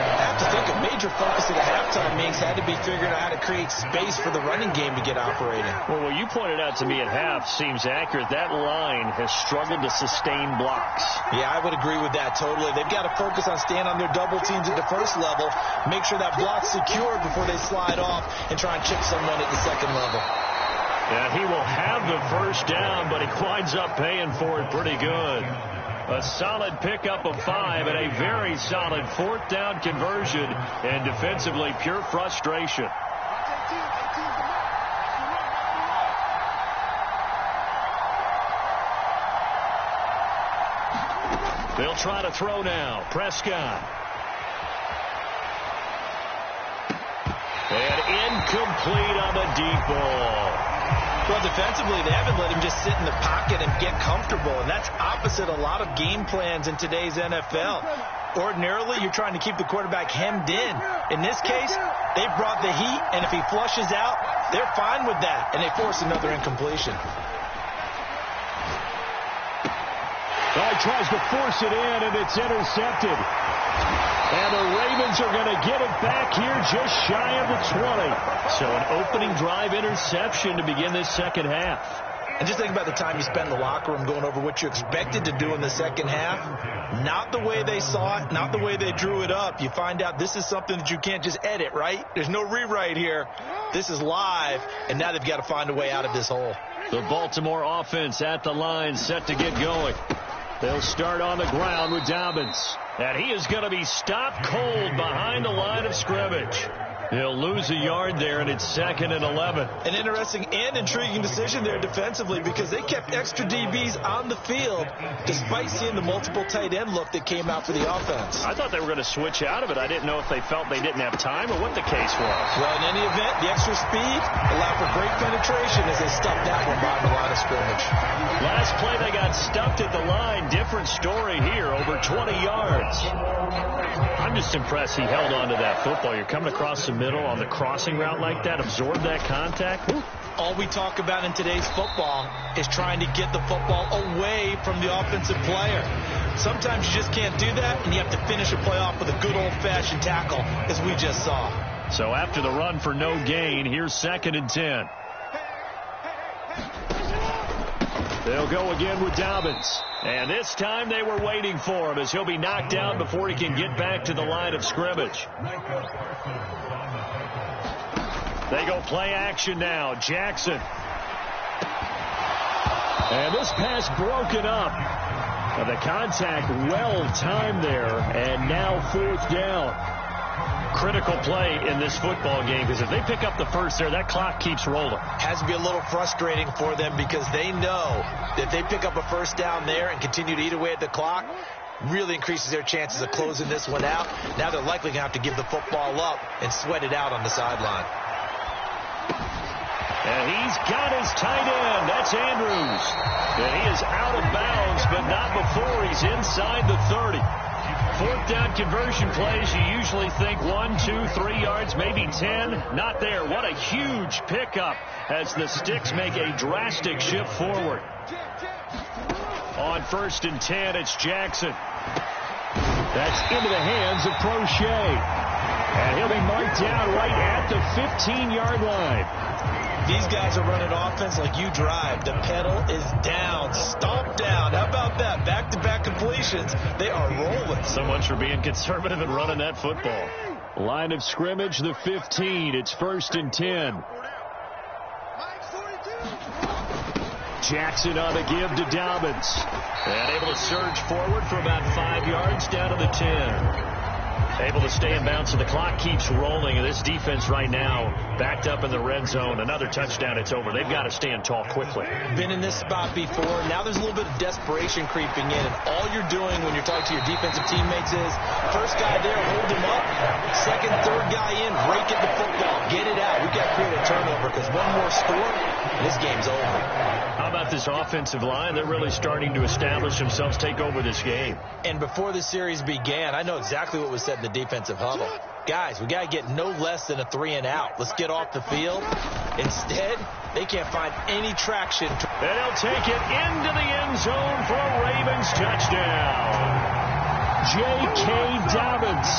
I have to think a major focus of the halftime meetings had to be figuring out how to create space for the running game to get operating. Well, what you pointed out to me at half seems accurate. That line has struggled to sustain blocks. Yeah, I would agree with that totally. They've got to focus on staying on their double teams at the first level, make sure that block's secure before they slide off and try and chip someone at the second level. And he will have the first down, but he winds up paying for it pretty good. A solid pickup of 5 and a very solid 4th down conversion, and defensively pure frustration. They'll try to throw now. Prescott. And incomplete on the deep ball. Well, defensively, they haven't let him just sit in the pocket and get comfortable, and that's opposite a lot of game plans in today's NFL. Ordinarily, you're trying to keep the quarterback hemmed in. In this case, they brought the heat, and if he flushes out, they're fine with that, and they force another incompletion. Well, he tries to force it in, and it's intercepted. And the Ravens are going to get it back here just shy of the 20. So an opening drive interception to begin this second half. And just think about the time you spend in the locker room going over what you expected to do in the second half. Not the way they saw it, not the way they drew it up. You find out this is something that you can't just edit, right? There's no rewrite here. This is live, and now they've got to find a way out of this hole. The Baltimore offense at the line, set to get going. They'll start on the ground with Dobbins. And he is going to be stopped cold behind the line of scrimmage. He'll lose a yard there, and it's 2nd and 11. An interesting and intriguing decision there defensively because they kept extra DBs on the field despite seeing the multiple tight end look that came out for the offense. I thought they were going to switch out of it. I didn't know if they felt they didn't have time or what the case was. Well, in any event, the extra speed allowed for great penetration as they stuffed that one behind the line of scrimmage. Last play, they got stuffed at the line. Different story here, over 20 yards. I'm just impressed he held on to that football. You're coming across the middle on the crossing route like that, absorb that contact. Woo. All we talk about in today's football is trying to get the football away from the offensive player. Sometimes you just can't do that, and you have to finish a play off with a good old-fashioned tackle, as we just saw. So after the run for no gain, here's 2nd and 10. They'll go again with Dobbins. And this time they were waiting for him as he'll be knocked down before he can get back to the line of scrimmage. They go play action now. Jackson. And this pass broken up. The contact well timed there. And now 4th down. Critical play in this football game because if they pick up the first there, that clock keeps rolling. Has to be a little frustrating for them because they know that if they pick up a first down there and continue to eat away at the clock, really increases their chances of closing this one out. Now they're likely going to have to give the football up and sweat it out on the sideline. And he's got his tight end. That's Andrews. And he is out of bounds, but not before he's inside the 30. 4th down conversion plays, you usually think 1, 2, 3 yards, maybe 10. Not there. What a huge pickup as the Sticks make a drastic shift forward. On 1st and 10, it's Jackson. That's into the hands of Prochet. And he'll be marked down right at the 15-yard line. These guys are running offense like you drive. The pedal is down, stomp down. How about that? Back-to-back completions. They are rolling. So much for being conservative and running that football. Line of scrimmage, the 15. It's 1st and 10. Jackson on the give to Dobbins. And able to surge forward for about 5 yards down to the 10. Able to stay in bounds, so the clock keeps rolling. And this defense right now backed up in the red zone. Another touchdown, it's over. They've got to stand tall quickly. Been in this spot before. Now there's a little bit of desperation creeping in. And all you're doing when you're talking to your defensive teammates is, first guy there, hold him up. Second, third guy in, rake at the football. Get it out. We've got to create a turnover because one more score, this game's over. How about this offensive line? They're really starting to establish themselves, take over this game. And before the series began, I know exactly what was said in the defensive huddle. guys, we got to get no less than a 3-and-out. Let's get off the field. Instead, they can't find any traction. And he'll take it into the end zone for a Ravens touchdown. J.K. Dobbins,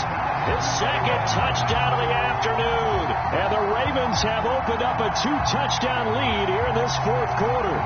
his second touchdown of the afternoon. And the Ravens have opened up a 2-touchdown lead here in this fourth quarter.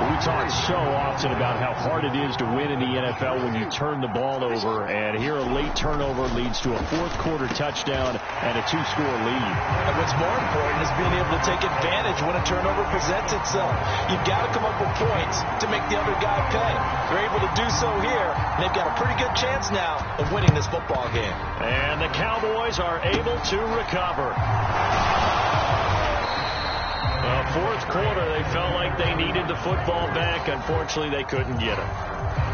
We talk so often about how hard it is to win in the NFL when you turn the ball over, and here a late turnover leads to a fourth-quarter touchdown and a 2-score lead. And what's more important is being able to take advantage when a turnover presents itself. You've got to come up with points to make the other guy pay. They're able to do so here, and they've got a pretty good chance now of winning this football game. And the Cowboys are able to recover. Fourth quarter, they felt like they needed the football back. Unfortunately, they couldn't get it.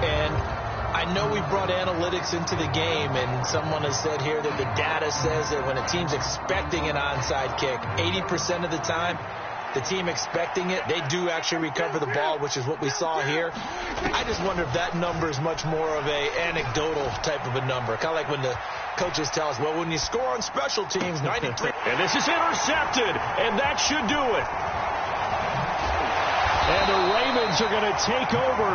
And I know we brought analytics into the game, and someone has said here that the data says that when a team's expecting an onside kick, 80% of the time, the team expecting it, they do actually recover the ball, which is what we saw here. I just wonder if that number is much more of a anecdotal type of a number. Kind of like when the coaches tell us, well, when you score on special teams, 93. And this is intercepted, and that should do it. And the Ravens are going to take over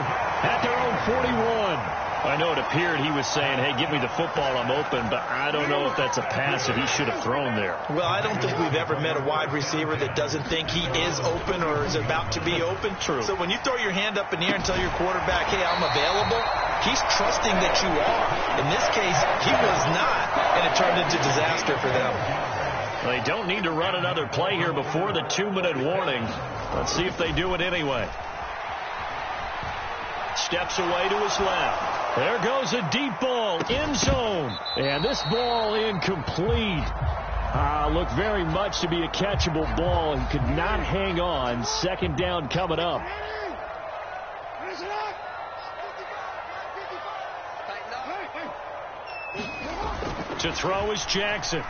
at their own 41. I know it appeared he was saying, hey, give me the football, I'm open, but I don't know if that's a pass that he should have thrown there. Well, I don't think we've ever met a wide receiver that doesn't think he is open or is about to be open. True. So when you throw your hand up in the air and tell your quarterback, hey, I'm available, he's trusting that you are. In this case, he was not, and it turned into disaster for them. They don't need to run another play here before the 2-minute warning. Let's see if they do it anyway. Steps away to his left. There goes a deep ball, end zone. And this ball incomplete. Looked very much to be a catchable ball. He could not hang on. Second down coming up. To throw is Jackson.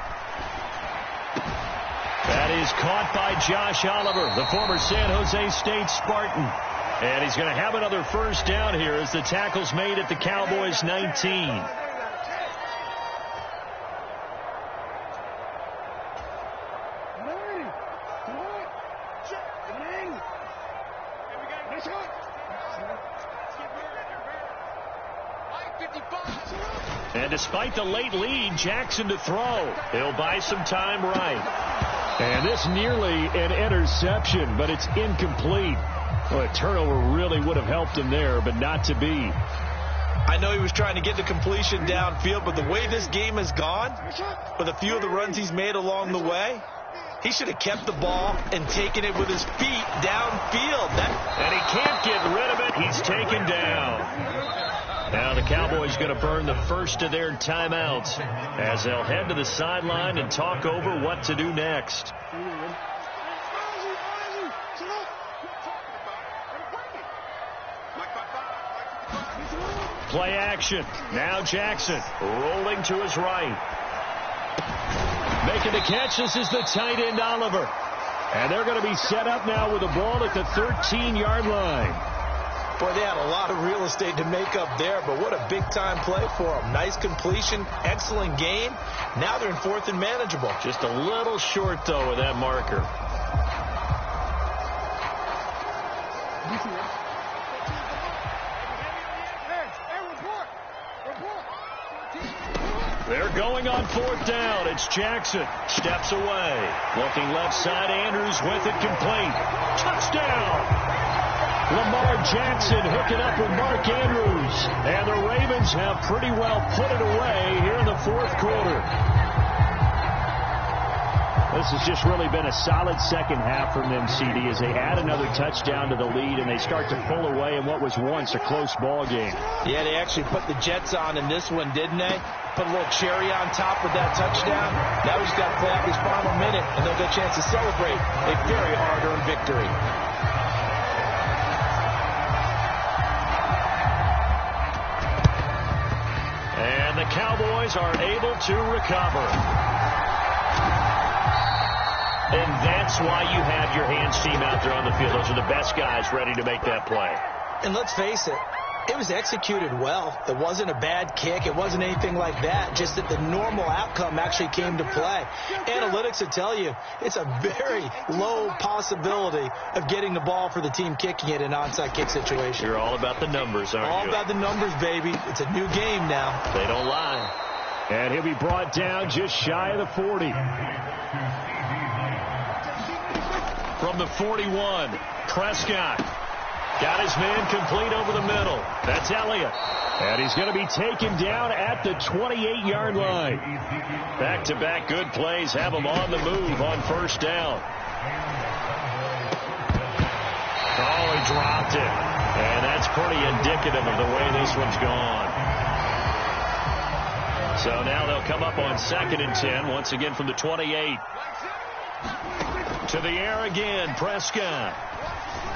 That is caught by Josh Oliver, the former San Jose State Spartan. And he's going to have another first down here as the tackle's made at the Cowboys' 19. And despite the late lead, Jackson to throw. He'll buy some time right. And this nearly an interception, but it's incomplete. Well, a turnover really would have helped him there, but not to be. I know he was trying to get the completion downfield, but the way this game has gone, with a few of the runs he's made along the way, he should have kept the ball and taken it with his feet downfield. And he can't get rid of it. He's taken down. Now the Cowboys going to burn the first of their timeouts as they'll head to the sideline and talk over what to do next. Play action. Now Jackson rolling to his right. Making the catch. This is the tight end Oliver. And they're going to be set up now with the ball at the 13-yard line. Boy, they had a lot of real estate to make up there, but what a big-time play for them. Nice completion, excellent gain. Now they're in fourth and manageable. Just a little short, though, with that marker. They're going on fourth down. It's Jackson. Steps away. Looking left side. Andrews with it complete. Touchdown. Lamar Jackson hooking up with Mark Andrews. And the Ravens have pretty well put it away here in the fourth quarter. This has just really been a solid second half from them, CD, as they add another touchdown to the lead and they start to pull away in what was once a close ball game. Yeah, they actually put the Jets on in this one, didn't they? Put a little cherry on top with that touchdown. Now we just got to play out this final minute, and they'll get a chance to celebrate a very hard-earned victory. And the Cowboys are able to recover. And that's why you have your hands team out there on the field. Those are the best guys ready to make that play. And let's face it, It was executed well. It wasn't a bad kick. It wasn't anything like that. Just that the normal outcome actually came to play. Analytics will tell you it's a very low possibility of getting the ball for the team kicking it in an onside kick situation. You're all about the numbers, aren't you? All about the numbers, baby. It's a new game now. They don't lie. And he'll be brought down just shy of the 40. From the 41, Prescott. Got his man complete over the middle. That's Elliott. And he's going to be taken down at the 28-yard line. Back-to-back good plays have him on the move on first down. Oh, he dropped it. And that's pretty indicative of the way this one's gone. So now they'll come up on 2nd and 10, once again from the 28. To the air again, Prescott.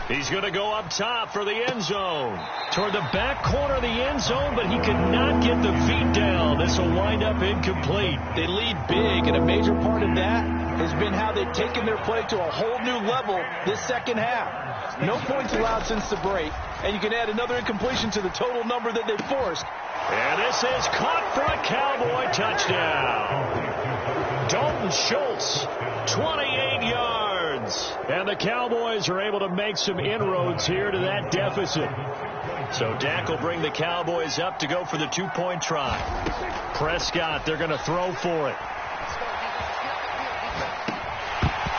He's going to go up top for the end zone. Toward the back corner of the end zone, but he could not get the feet down. This will wind up incomplete. They lead big, and a major part of that has been how they've taken their play to a whole new level this second half. No points allowed since the break, and you can add another incompletion to the total number that they forced. And this is caught for a Cowboy touchdown. Dalton Schultz, 28 yards. And the Cowboys are able to make some inroads here to that deficit. So Dak will bring the Cowboys up to go for the 2-point try. Prescott, they're going to throw for it.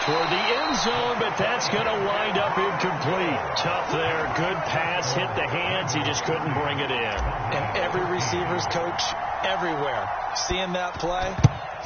Toward the end zone, but that's going to wind up incomplete. Tough there. Good pass. Hit the hands. He just couldn't bring it in. And every receiver's coach everywhere seeing that play.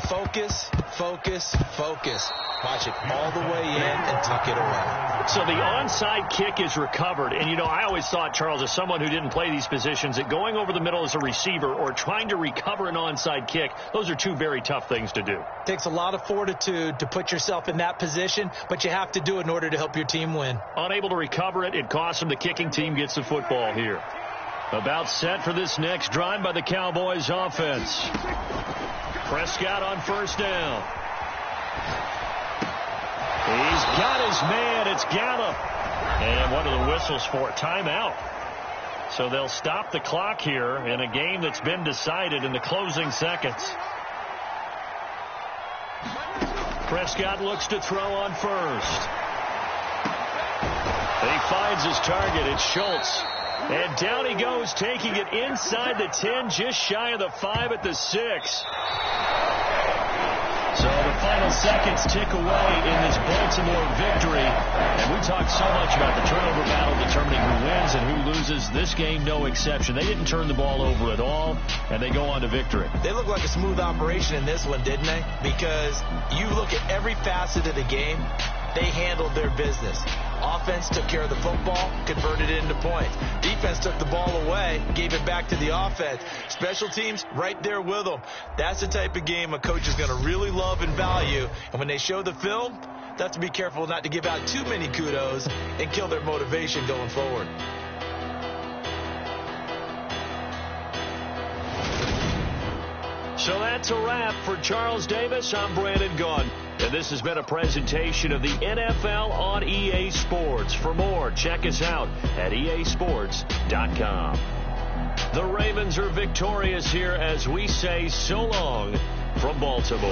Focus, focus, focus. Watch it all the way in and tuck it away. So the onside kick is recovered. And, you know, I always thought, Charles, as someone who didn't play these positions, that going over the middle as a receiver or trying to recover an onside kick, those are two very tough things to do. It takes a lot of fortitude to put yourself in that position, but you have to do it in order to help your team win. Unable to recover it, it costs them. The kicking team gets the football here. About set for this next drive by the Cowboys offense. Prescott on first down. He's got his man. It's Gallup. And what are the whistles for? Timeout. So they'll stop the clock here in a game that's been decided in the closing seconds. Prescott looks to throw on first. He finds his target. It's Schultz. And down he goes, taking it inside the 10, just shy of the 5 at the 6. So the final seconds tick away in this Baltimore victory. And we talked so much about the turnover battle determining who wins and who loses. This game, no exception. They didn't turn the ball over at all, and they go on to victory. They look like a smooth operation in this one, didn't they? Because you look at every facet of the game, they handled their business. Offense took care of the football, converted it into points. Defense took the ball away, gave it back to the offense. Special teams, right there with them. That's the type of game a coach is going to really love and value. And when they show the film, they have to be careful not to give out too many kudos and kill their motivation going forward. So that's a wrap for Charles Davis. I'm Brandon Gaudin. And this has been a presentation of the NFL on EA Sports. For more, check us out at easports.com. The Ravens are victorious here as we say so long from Baltimore.